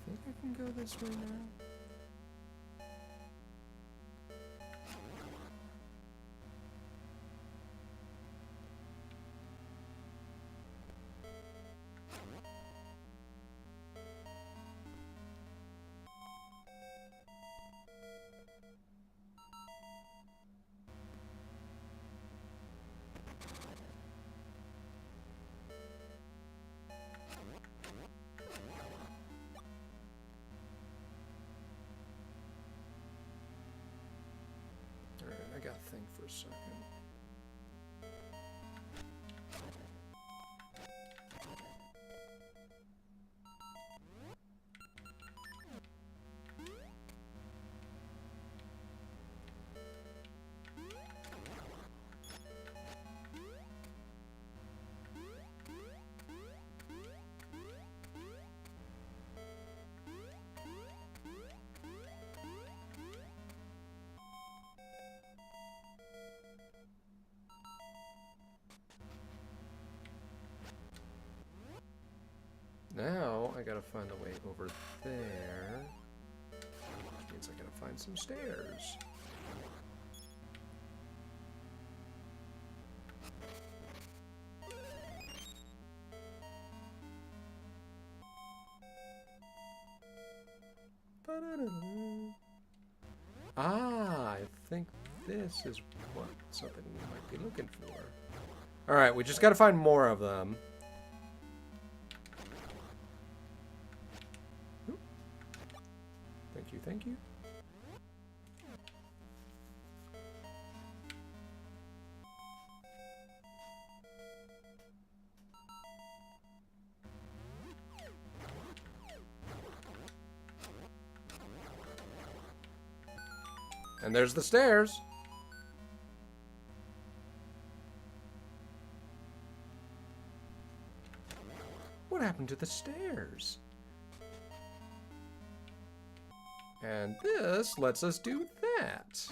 I think I can go this way now. for a second. Now, I gotta find the way over there. Which means I gotta find some stairs. Ah, I think this is what something we might be looking for. Alright, we just gotta find more of them. Thank you, thank you. And there's the stairs. What happened to the stairs? And this lets us do that.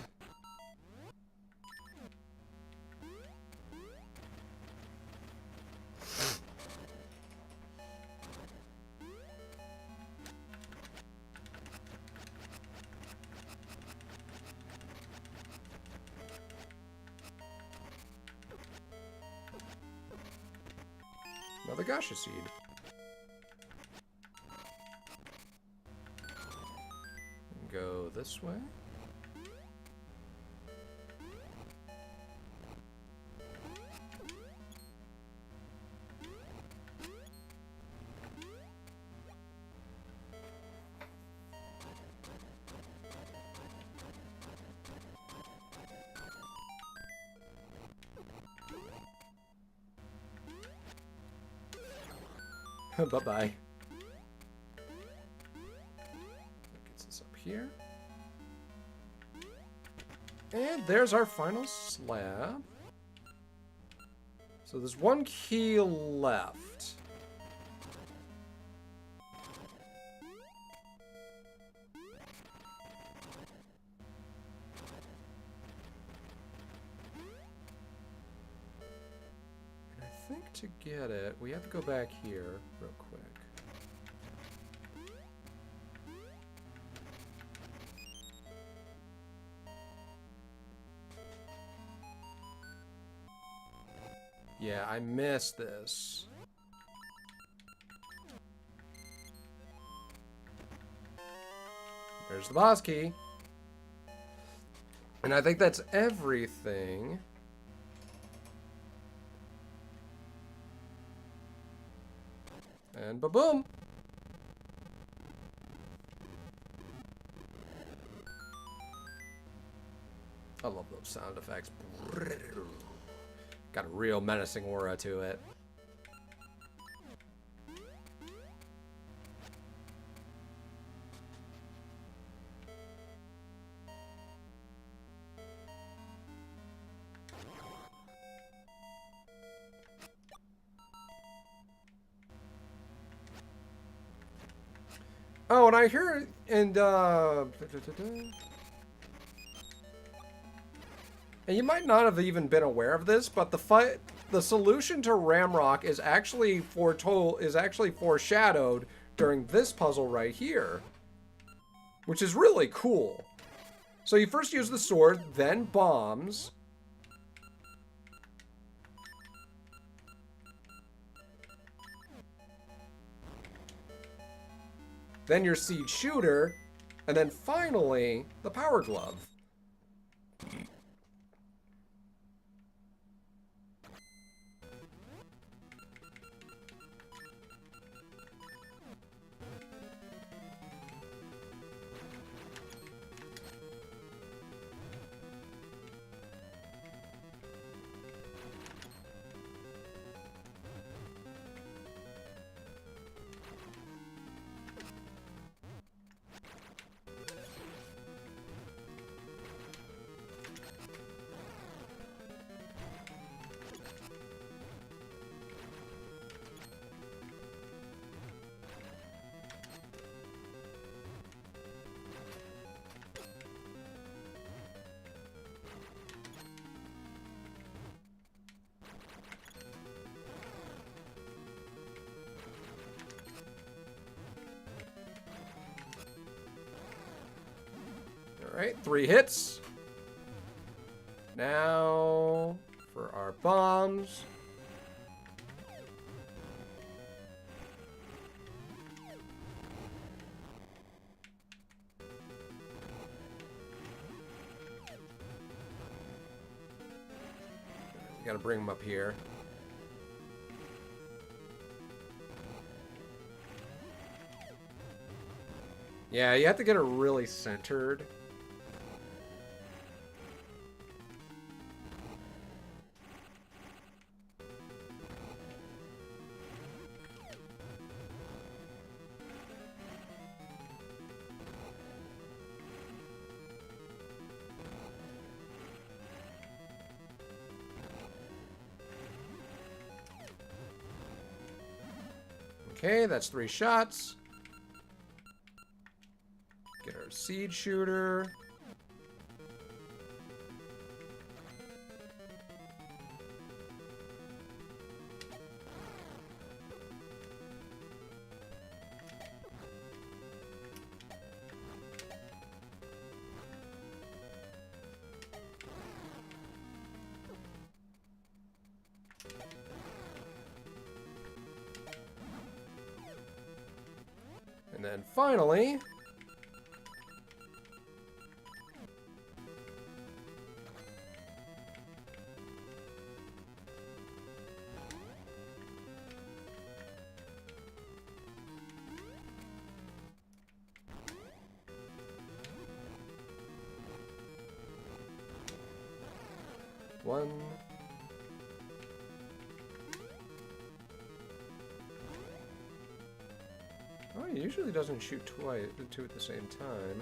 Another gacha seed. Go this way. Bye-bye. Gets us up here. And there's our final slab. So there's one key left. And I think to get it, we have to go back here real quick. Yeah, I missed this. There's the boss key. And I think that's everything. And ba-boom! I love those sound effects. Got a real menacing aura to it. Oh, and I hear, and you might not have even been aware of this, but the solution to Ramrock is actually foreshadowed during this puzzle right here, which is really cool. So you first use the sword, then bombs. Then your seed shooter, and then finally the power glove. Alright, 3 hits. Now, for our bombs. We gotta bring them up here. Yeah, you have to get it really centered. Okay, that's 3 shots. Get our seed shooter. And then finally, one. Oh, it usually doesn't shoot two at the same time.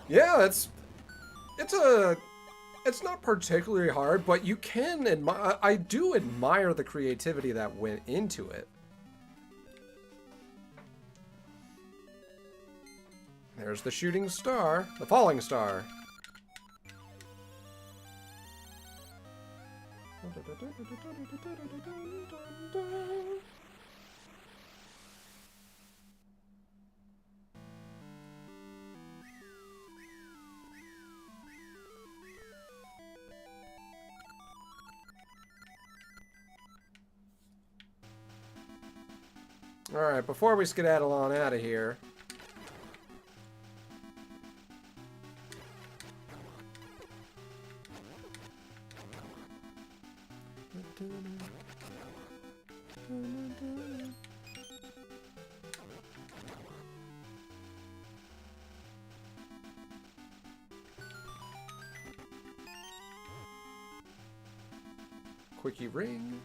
Yeah, it's not particularly hard, but you can admire. I do admire the creativity that went into it. There's the shooting star, the falling star. Alright, before we skedaddle on out of here. Quickie ring.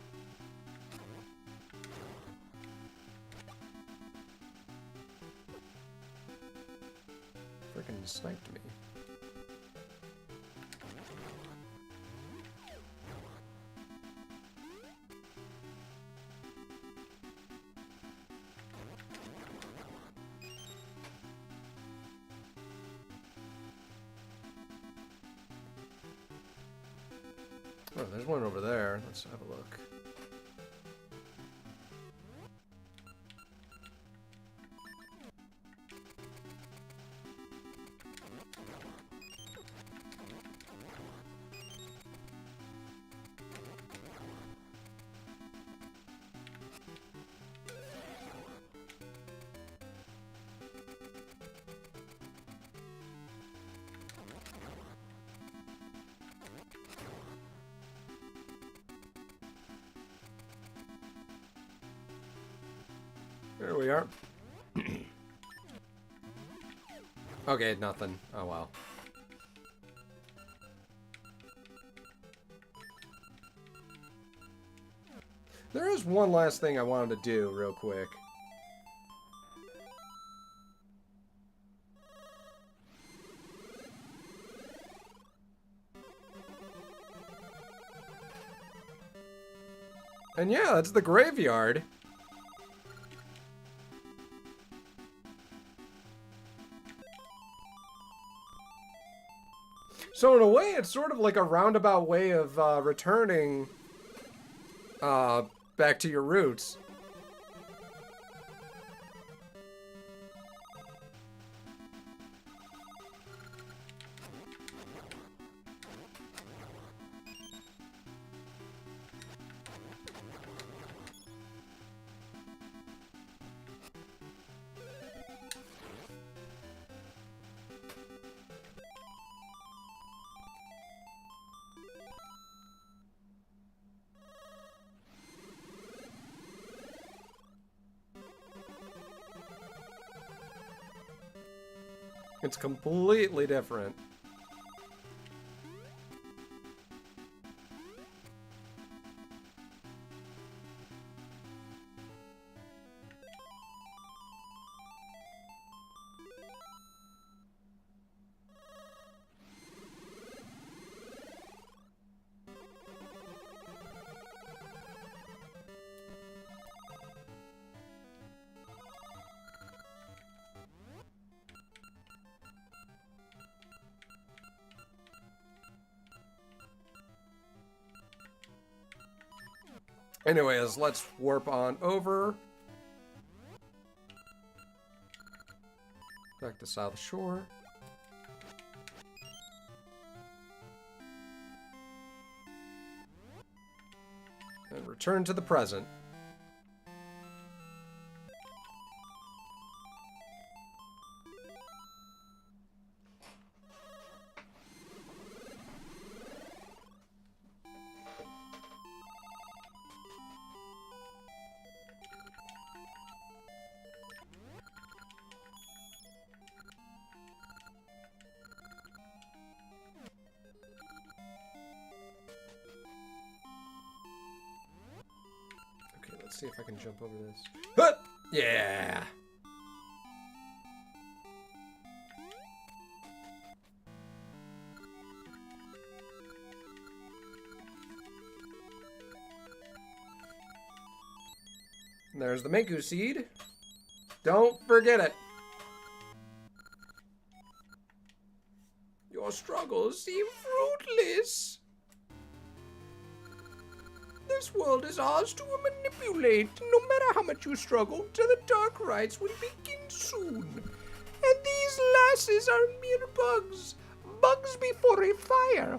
Frickin' sniped me. Oh, there's one over there. Let's have a look. There we are. Okay, nothing. Oh, well. There is one last thing I wanted to do real quick. And yeah, that's the graveyard. So in a way, it's sort of like a roundabout way of returning back to your roots. It's completely different. Anyways, let's warp on over. Back to South Shore. And return to the present. Let's see if I can jump over this. Huh! Yeah! There's the Minku seed. Don't forget it. Your struggles seem fruitless. This world is ours to manipulate. No matter how much you struggle, the dark rites will begin soon. And these lasses are mere bugs. Bugs before a fire.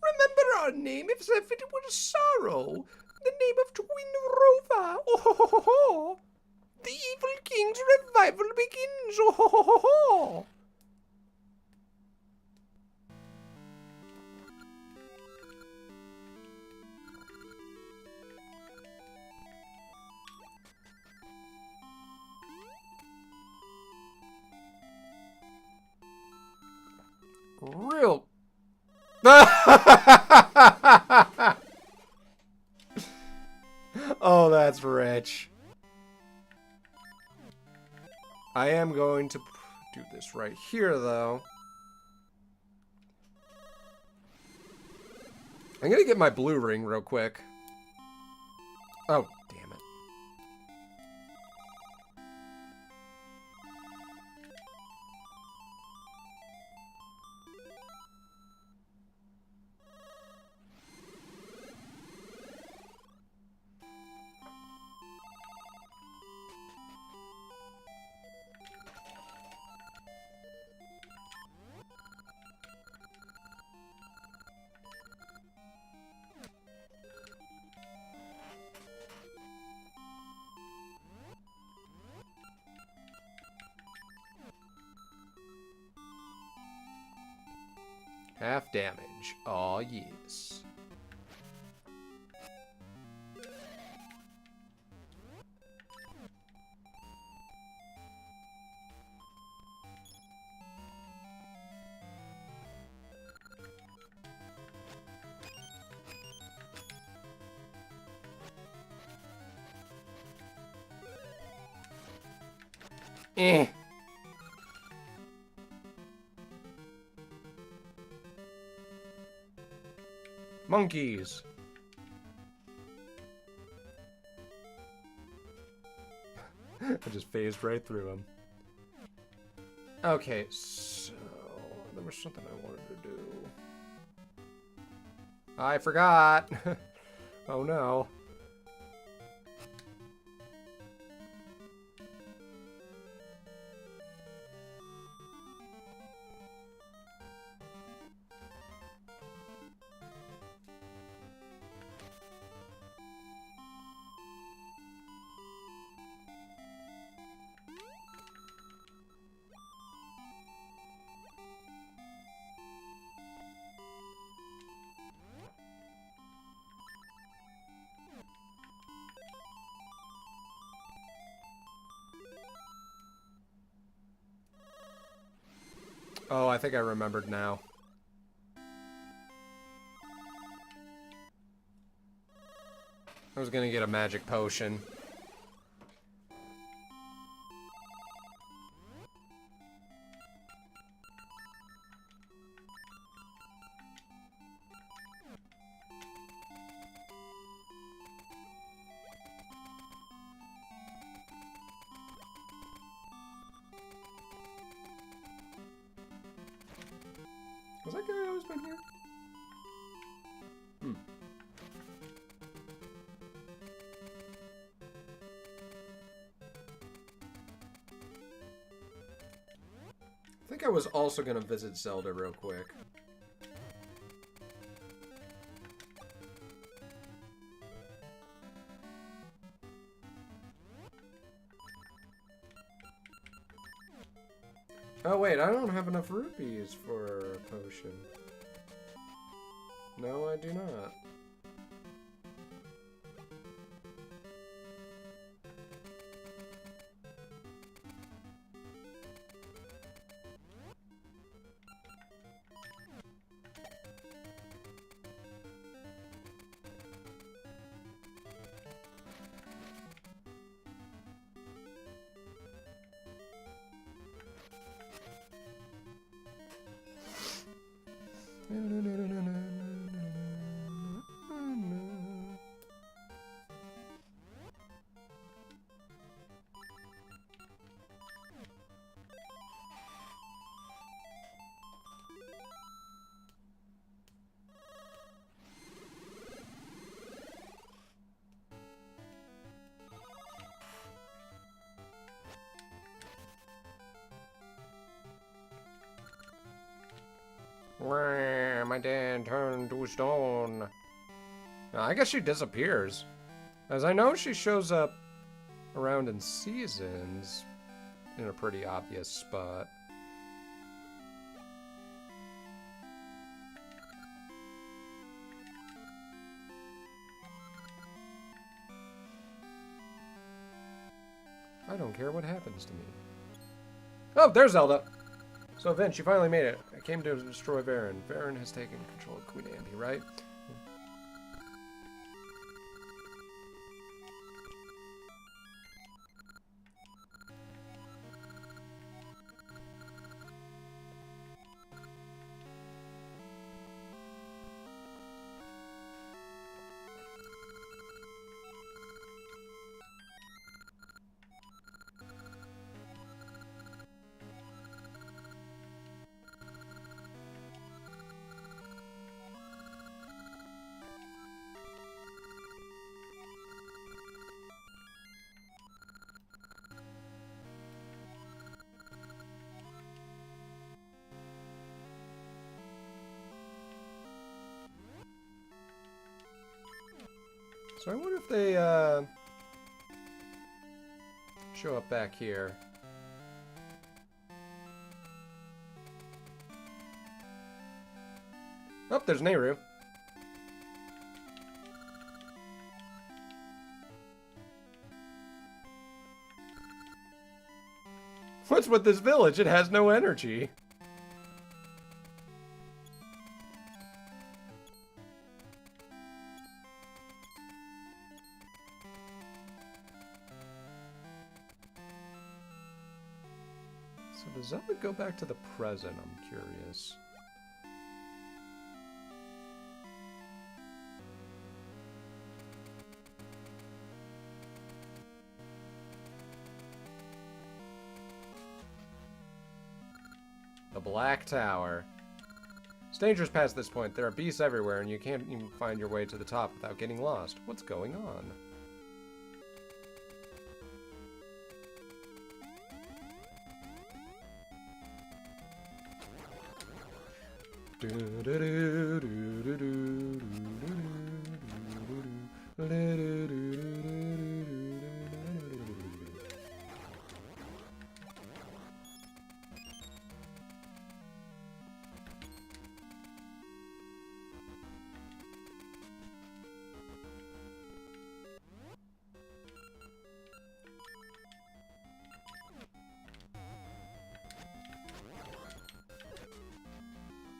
Remember our name if it were sorrow. The name of Twin Rova. Oh, the evil king's revival begins. Oh, real. Oh, that's rich. I am going to do this right here, though. I'm gonna get my blue ring real quick. Oh, damn it. Half damage. Aw, yes. Eh. Monkeys. I just phased right through him. Okay, so there was something I wanted to do. I forgot. Oh no. Oh, I think I remembered now. I was gonna get a magic potion. Was that guy always been here? Hmm. I think I was also gonna visit Zelda real quick. Oh wait, I don't have enough rupees for a potion. No, I do not. My dad turned to stone. I guess she disappears. As I know, she shows up around in seasons in a pretty obvious spot. I don't care what happens to me. Oh, there's Zelda! So, Vince, you finally made it. I came to destroy Varen. Varen has taken control of Queen Ambi, right? So I wonder if they show up back here. Oh, there's Nehru. What's with this village? It has no energy. So does Zelda go back to the present? I'm curious. The Black Tower. It's dangerous past this point. There are beasts everywhere, and you can't even find your way to the top without getting lost. What's going on?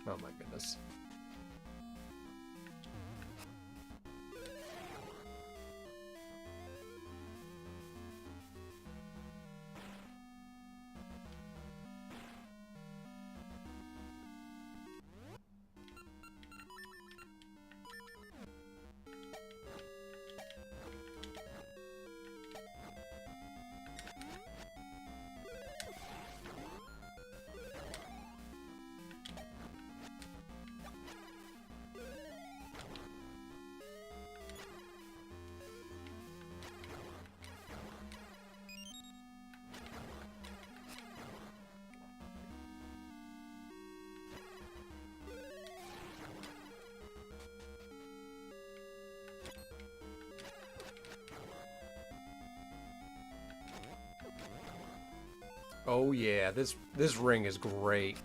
Oh my goodness. Oh yeah, this ring is great.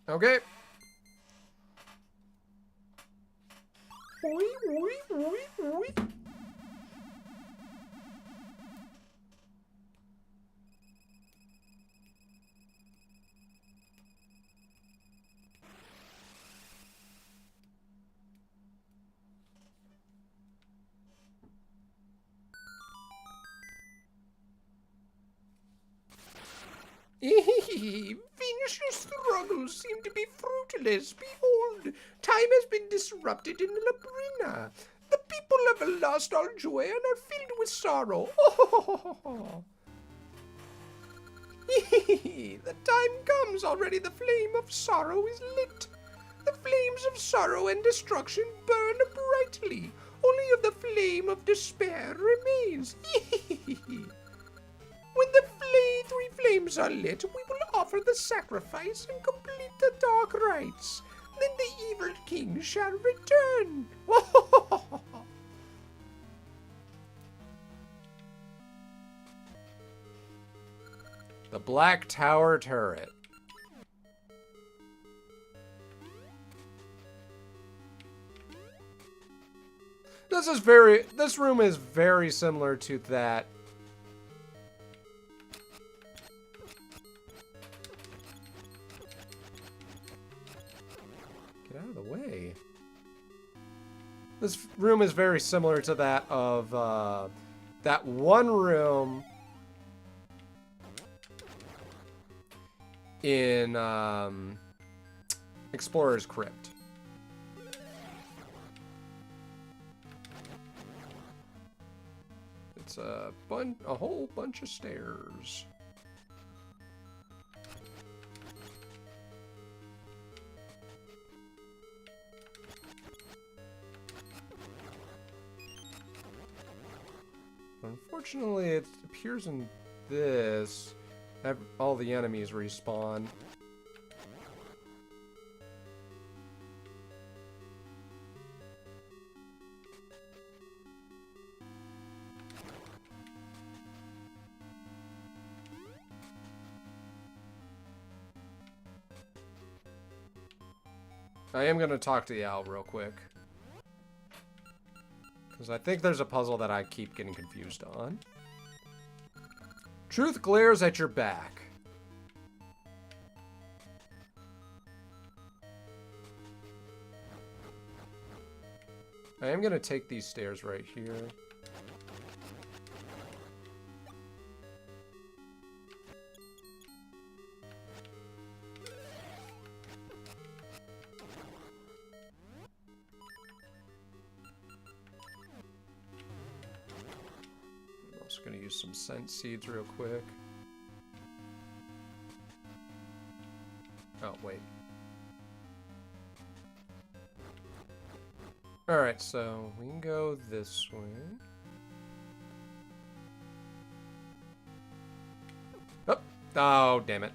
Okay. Venus' struggles seem to be fruitless. Behold, time has been disrupted in Labrina. The people have lost all joy and are filled with sorrow. The time comes already. The flame of sorrow is lit. The flames of sorrow and destruction burn brightly. Only of the flame of despair remains. When the three flames are lit, we will offer the sacrifice and complete the dark rites. Then the evil king shall return. The Black Tower turret. This room is very similar to that. Get out of the way. This room is very similar to that of that one room in Explorer's Crypt. It's a whole bunch of stairs. Unfortunately, it appears in this all the enemies respawn. I am gonna talk to the owl real quick. Because I think there's a puzzle that I keep getting confused on. Truth glares at your back. I am gonna take these stairs right here. I'm also gonna use some scent seeds real quick. Oh, wait. Alright, so we can go this way. Oh, oh, damn it.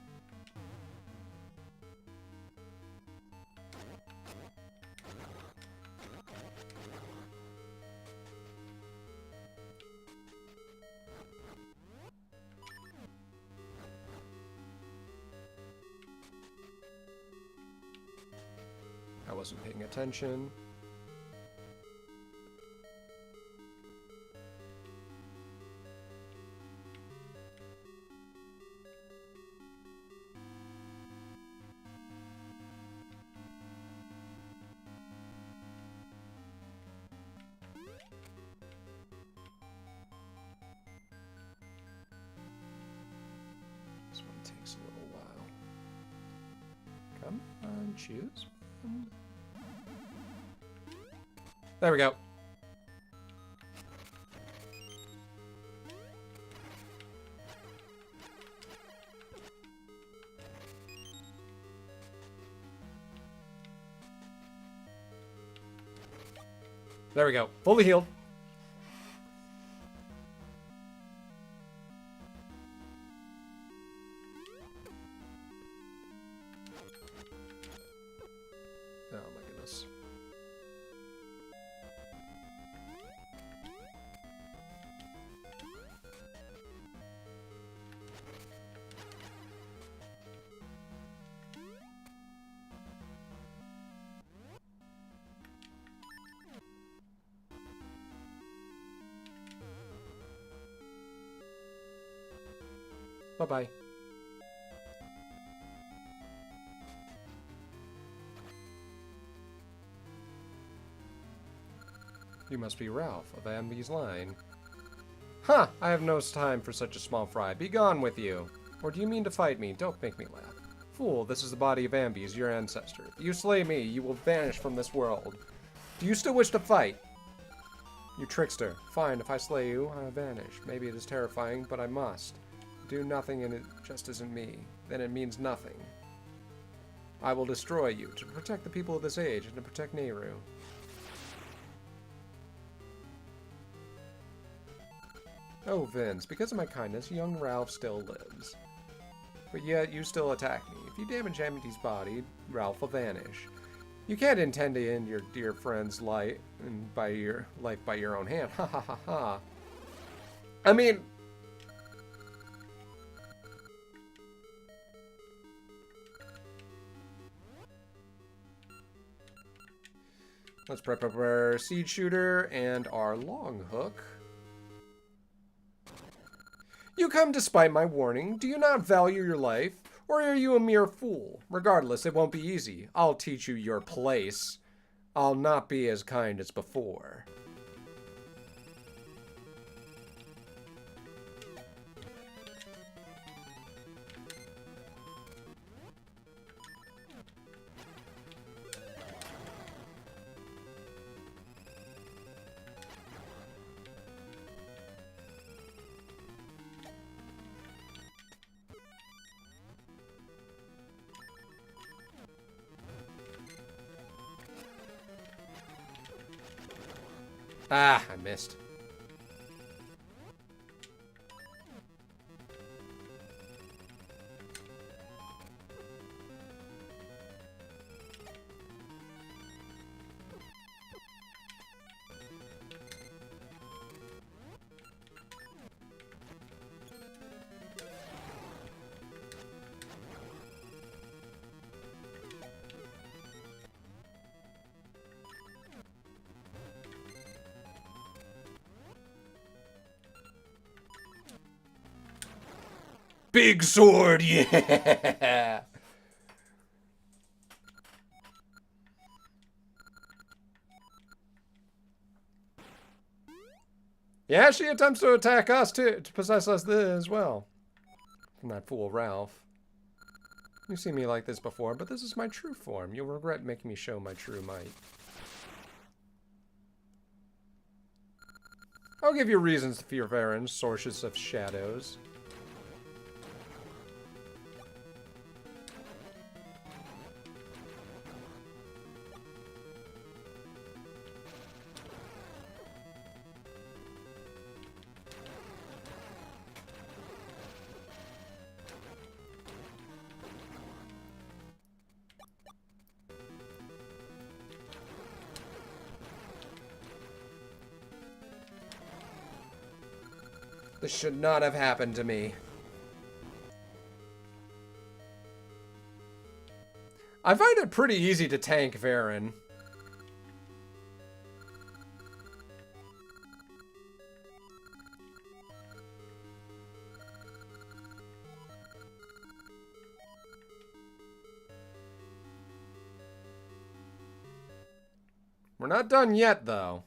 I wasn't paying attention. This one takes a little while. Come on, choose. There we go. There we go. Fully healed. Oh my goodness. Bye-bye. You must be Ralph of Amby's line. Huh! I have no time for such a small fry. Be gone with you. Or do you mean to fight me? Don't make me laugh. Fool, this is the body of Amby's, your ancestor. If you slay me, you will vanish from this world. Do you still wish to fight? You trickster. Fine, if I slay you, I vanish. Maybe it is terrifying, but I must. Do nothing and it just isn't me. Then it means nothing. I will destroy you to protect the people of this age and to protect Nehru. Oh, Vince, because of my kindness, young Ralph still lives. But yet, you still attack me. If you damage Amity's body, Ralph will vanish. You can't intend to end your dear friend's life by your own hand. Ha ha ha ha. I mean... Let's prep up our seed shooter and our long hook. You come despite my warning. Do you not value your life? Or are you a mere fool? Regardless, it won't be easy. I'll teach you your place. I'll not be as kind as before. Ah, I missed. Big sword, yeah! Yeah, she attempts to attack us too, to possess us as well. From that fool Ralph. You've seen me like this before, but this is my true form. You'll regret making me show my true might. I'll give you reasons to fear Varen, sources of shadows. This should not have happened to me. I find it pretty easy to tank Varen. We're not done yet, though.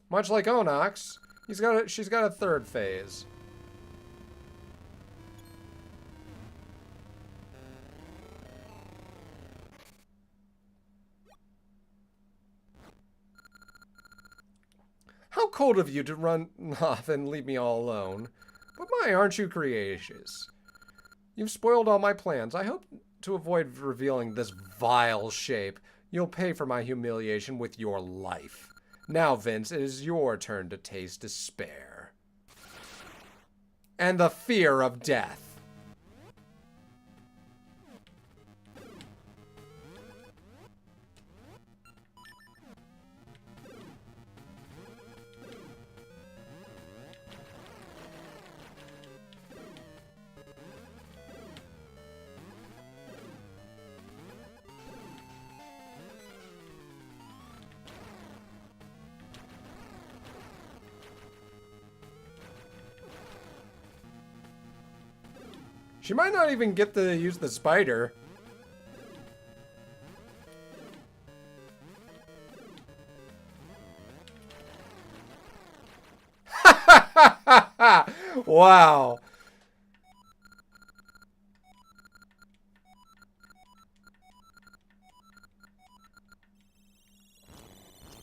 Much like Onox, she's got a third phase. How cold of you to run off and leave me all alone. But my, aren't you gracious? You've spoiled all my plans. I hope to avoid revealing this vile shape. You'll pay for my humiliation with your life. Now, Vince, it is your turn to taste despair. And the fear of death. She might not even get to use the spider. Wow.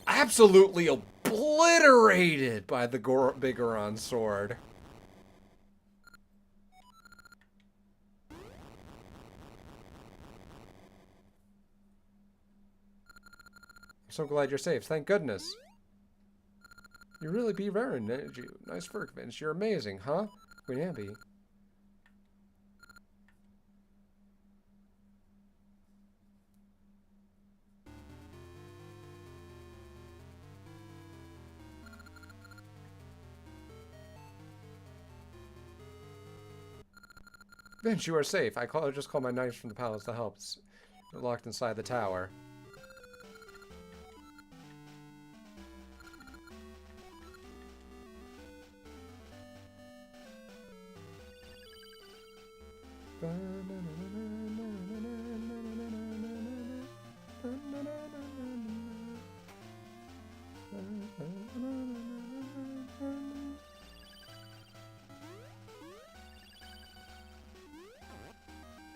Absolutely obliterated by the Bigoron sword. So glad you're safe. Thank goodness. You really be Varen, didn't you? Nice work, Vince. You're amazing, huh? Queen Amby. Vince, you are safe. I just called my knights from the palace to help. They're locked inside the tower.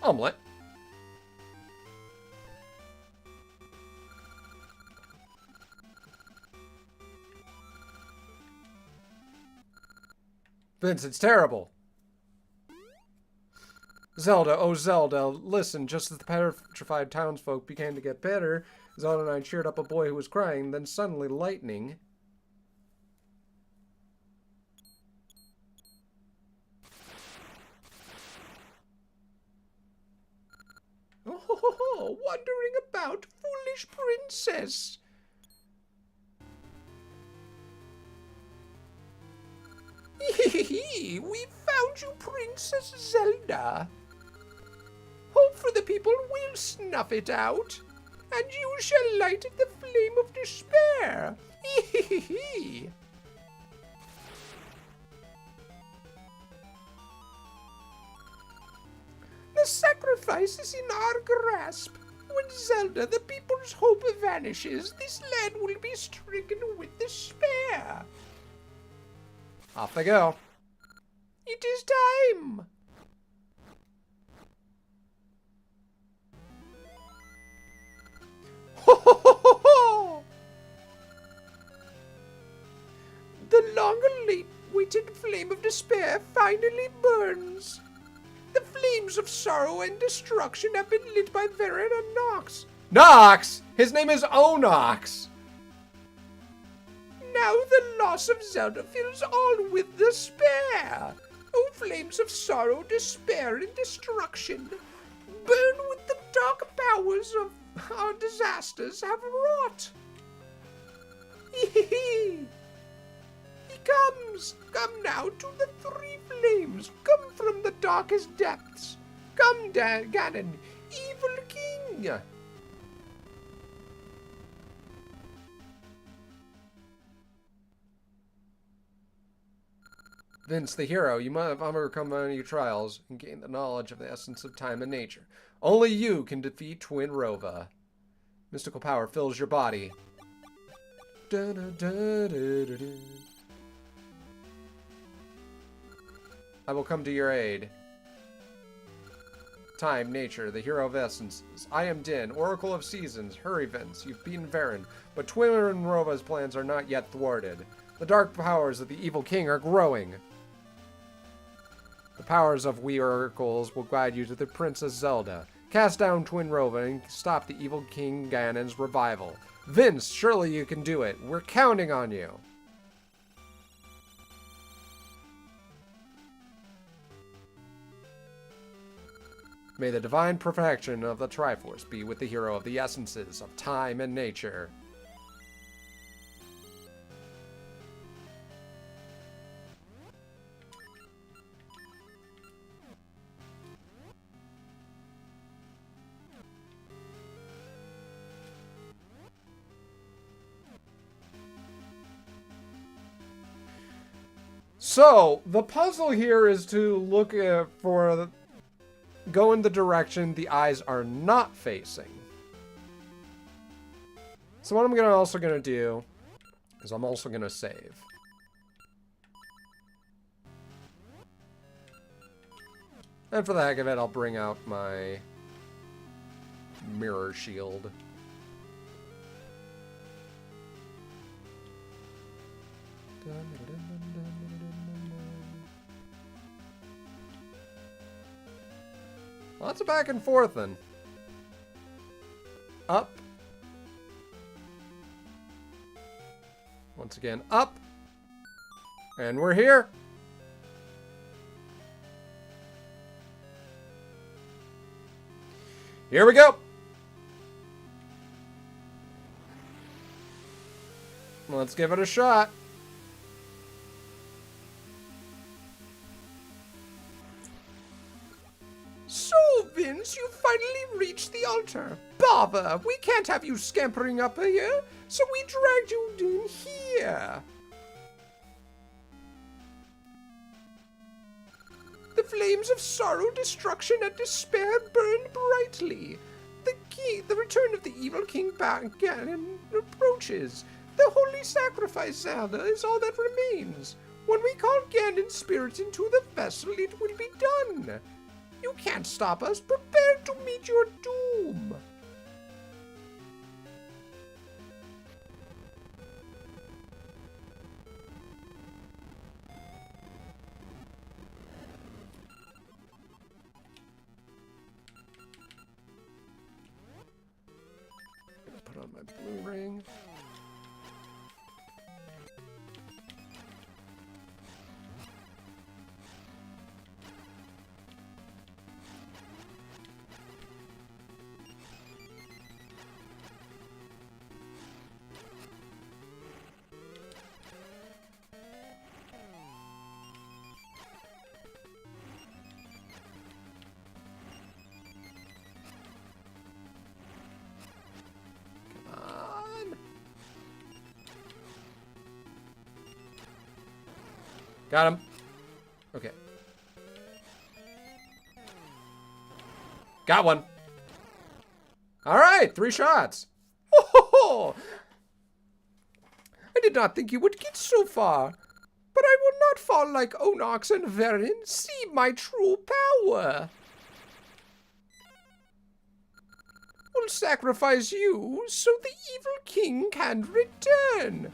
Omelette. Vince, it's terrible. Zelda, oh Zelda, listen, just as the petrified townsfolk began to get better, Zelda and I cheered up a boy who was crying, then suddenly lightning. Oh, wandering about, foolish princess. We found you, Princess Zelda. Hope for the people will snuff it out, and you shall light the flame of despair. The sacrifice is in our grasp. When Zelda, the people's hope, vanishes, this land will be stricken with despair. Off they go. It is time. Ho ho ho ho ho! The long-awaited flame of despair finally burns. The flames of sorrow and destruction have been lit by Varen and Nox. Nox! His name is Onox! Now the loss of Zelda fills all with despair. O flames of sorrow, despair, and destruction, burn with the dark powers of our disasters have wrought. He comes. Come now to the three flames. Come from the darkest depths. Come, Ganon, evil king. Vince, the hero, you might have overcome many trials and gained the knowledge of the essence of time and nature. Only you can defeat Twin Rova. Mystical power fills your body. I will come to your aid. Time, nature, the hero of essences. I am Din, Oracle of Seasons. Hurry, Vince, you've beaten Varen, but Twin Rova's plans are not yet thwarted. The dark powers of the evil king are growing. The powers of we oracles will guide you to the Princess Zelda. Cast down Twin Rova and stop the evil King Ganon's revival. Vince, surely you can do it. We're counting on you. May the divine perfection of the Triforce be with the hero of the essences of time and nature. So, the puzzle here is to look go in the direction the eyes are not facing. So what I'm also gonna do is I'm also gonna save. And for the heck of it, I'll bring out my mirror shield. Lots of back and forth then. Up. Once again, up. And we're here. Here we go. Let's give it a shot. Vince, you finally reached the altar. Bother, we can't have you scampering up here, so we dragged you in here. The flames of sorrow, destruction, and despair burn brightly. The return of the evil King Ganon approaches. The holy sacrifice, Zelda, is all that remains. When we call Ganon's spirit into the vessel, it will be done. You can't stop us. Prepare to meet your doom. Put on my blue ring. Got him. Okay. Got one. All right, 3 shots. Ho ho ho! I did not think you would get so far. But I will not fall like Onox and Verin. See my true power. Will sacrifice you so the evil king can return.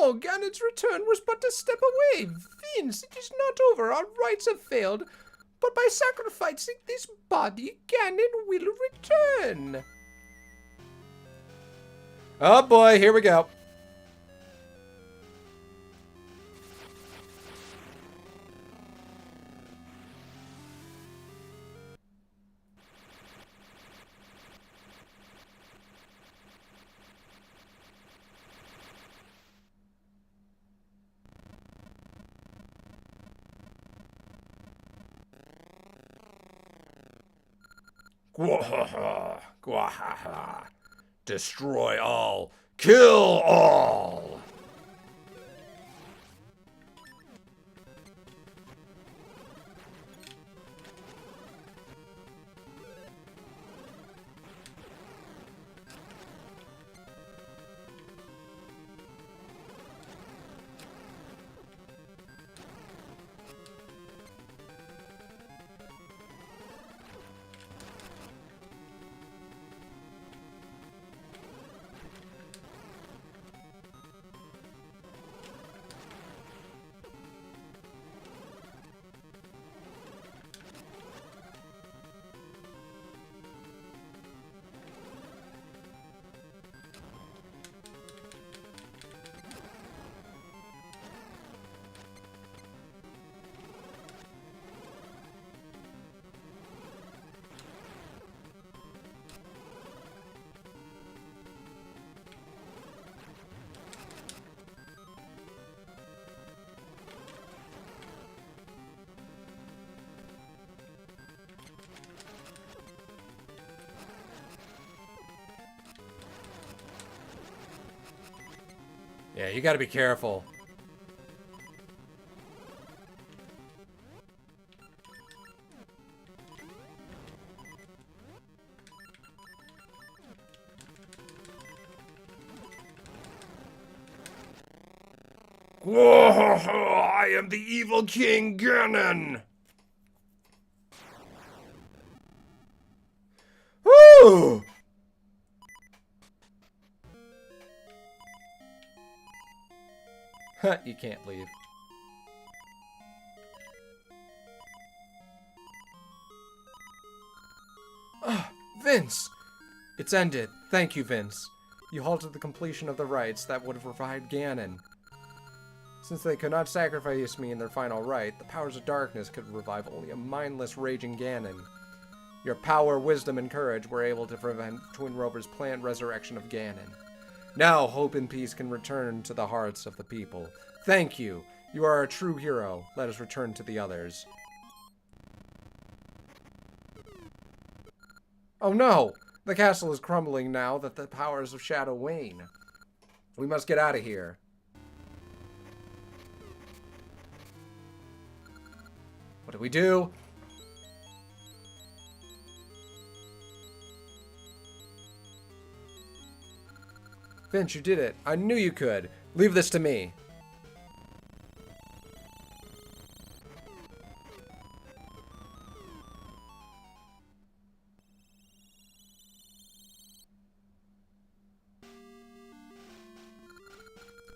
Oh, Ganon's return was but a step away. Vince, it is not over. Our rights have failed. But by sacrificing this body, Ganon will return. Oh boy, here we go. Gwahaha, gwahaha. Destroy all. Kill all. Yeah, you gotta be careful. I am the evil King Ganon! Woo! You can't leave. Vince! It's ended. Thank you, Vince. You halted the completion of the rites that would have revived Ganon. Since they could not sacrifice me in their final rite, the powers of darkness could revive only a mindless, raging Ganon. Your power, wisdom, and courage were able to prevent Twin Rover's planned resurrection of Ganon. Now, hope and peace can return to the hearts of the people. Thank you. You are a true hero. Let us return to the others. Oh no! The castle is crumbling now that the powers of Shadow wane. We must get out of here. What do we do? Vince, you did it. I knew you could. Leave this to me.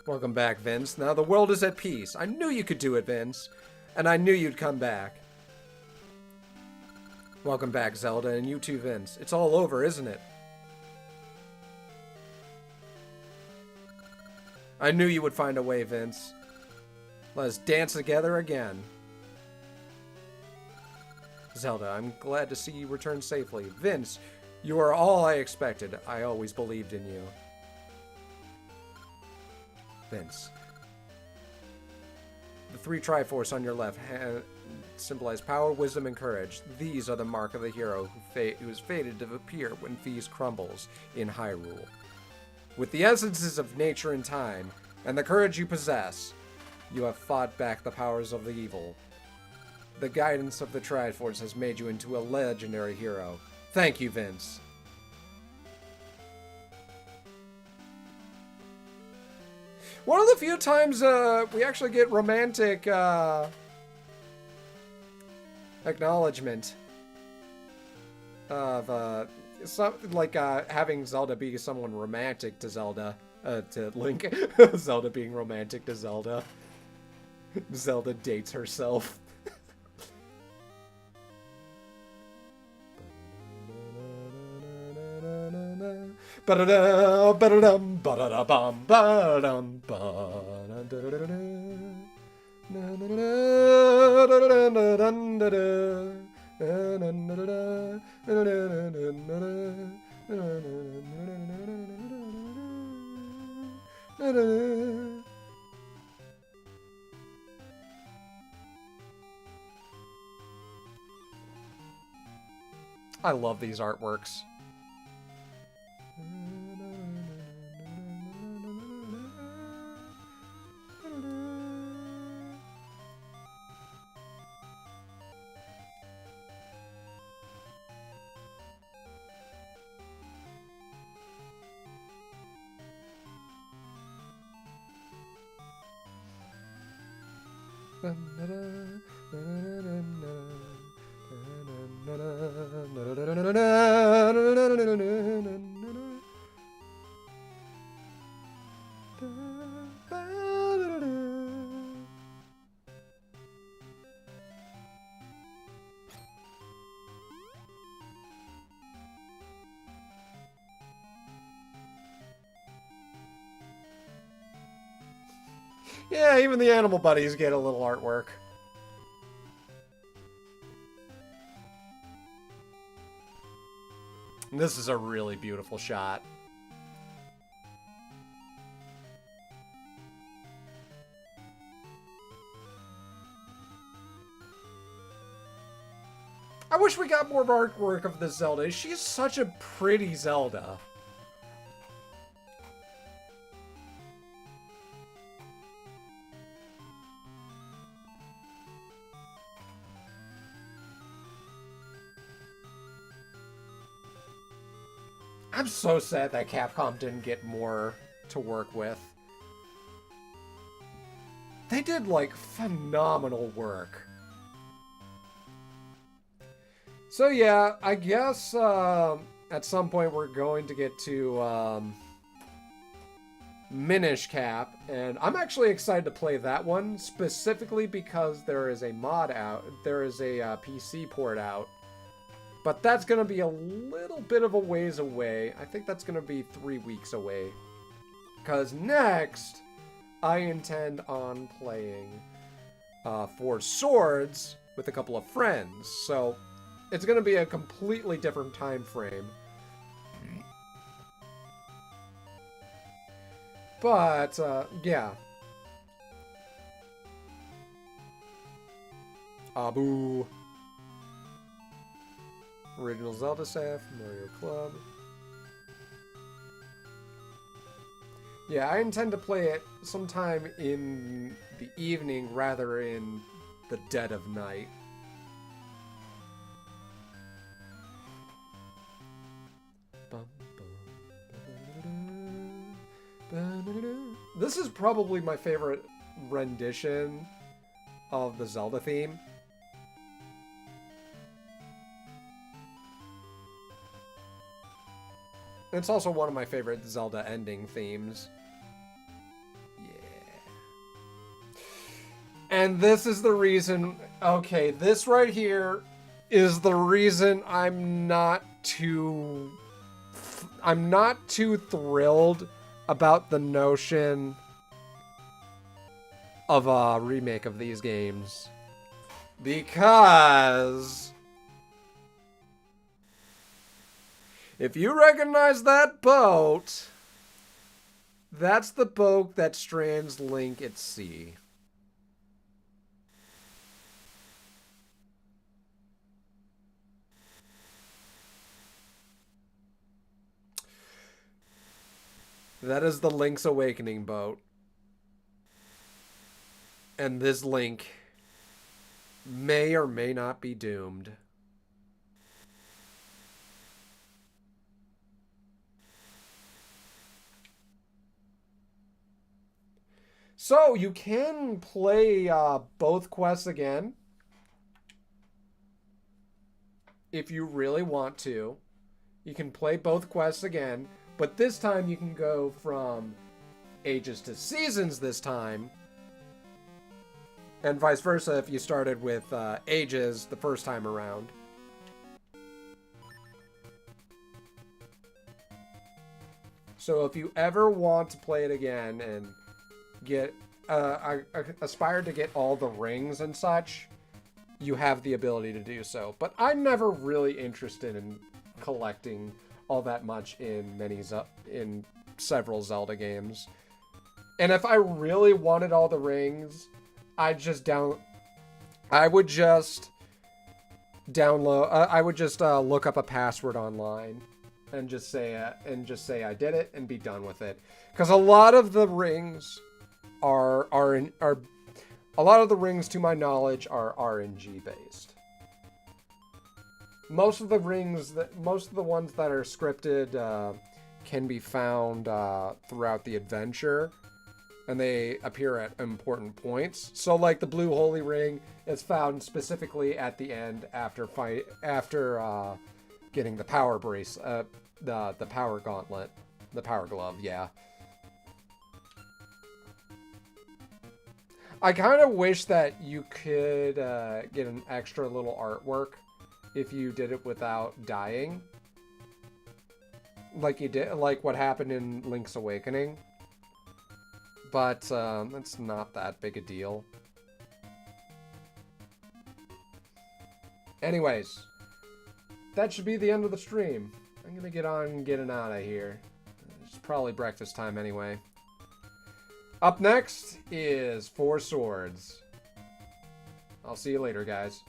Welcome back, Vince. Now the world is at peace. I knew you could do it, Vince. And I knew you'd come back. Welcome back, Zelda, and you too, Vince. It's all over, isn't it? I knew you would find a way, Vince. Let us dance together again. Zelda, I'm glad to see you return safely. Vince, you are all I expected. I always believed in you. Vince. The three Triforce on your left hand symbolize power, wisdom, and courage. These are the mark of the hero who is fated to appear when Feast crumbles in Hyrule. With the essences of nature and time, and the courage you possess, you have fought back the powers of the evil. The guidance of the Triforce has made you into a legendary hero. Thank you, Vince. One of the few times we actually get romantic acknowledgement of having Zelda be someone romantic to Zelda, to Link. Zelda being romantic to Zelda. Zelda dates herself. I love these artworks. Yeah, even the animal buddies get a little artwork. This is a really beautiful shot. I wish we got more artwork of this Zelda. She's such a pretty Zelda. I'm so sad that Capcom didn't get more to work with. They did, like, phenomenal work. So yeah, I guess at some point we're going to get to Minish Cap, and I'm actually excited to play that one, specifically because there is a mod out, there is a PC port out, but that's going to be a little bit of a ways away. I think that's going to be 3 weeks away, because next I intend on playing Four Swords with a couple of friends, so it's going to be a completely different time frame. But, yeah. Abu. Original Zelda staff, Mario Club. Yeah, I intend to play it sometime in the evening rather in the dead of night. This is probably my favorite rendition of the Zelda theme. It's also one of my favorite Zelda ending themes. Yeah. And this is the reason... Okay, this right here is the reason I'm not too thrilled about the notion of a remake of these games. Because if you recognize that boat, that's the boat that strands Link at sea. That is the Link's Awakening boat. And this Link may or may not be doomed. So, you can play both quests again. If you really want to. You can play both quests again. But this time you can go from ages to seasons this time. And vice versa if you started with ages the first time around. So if you ever want to play it again and get aspire to get all the rings and such, you have the ability to do so. But I'm never really interested in collecting all that much in several Zelda games. And if I really wanted all the rings, I would just look up a password online and just say I did it and be done with it. Because a lot of the rings are a lot of the rings, to my knowledge, are RNG based. Most of the ones that are scripted can be found throughout the adventure, and they appear at important points. So, like the Blue Holy Ring is found specifically at the end after getting the power brace, the power gauntlet, the power glove. Yeah. I kind of wish that you could get an extra little artwork if you did it without dying. Like you did, like what happened in Link's Awakening. But it's not that big a deal. Anyways, that should be the end of the stream. I'm gonna get on getting out of here. It's probably breakfast time anyway. Up next is Four Swords. I'll see you later, guys.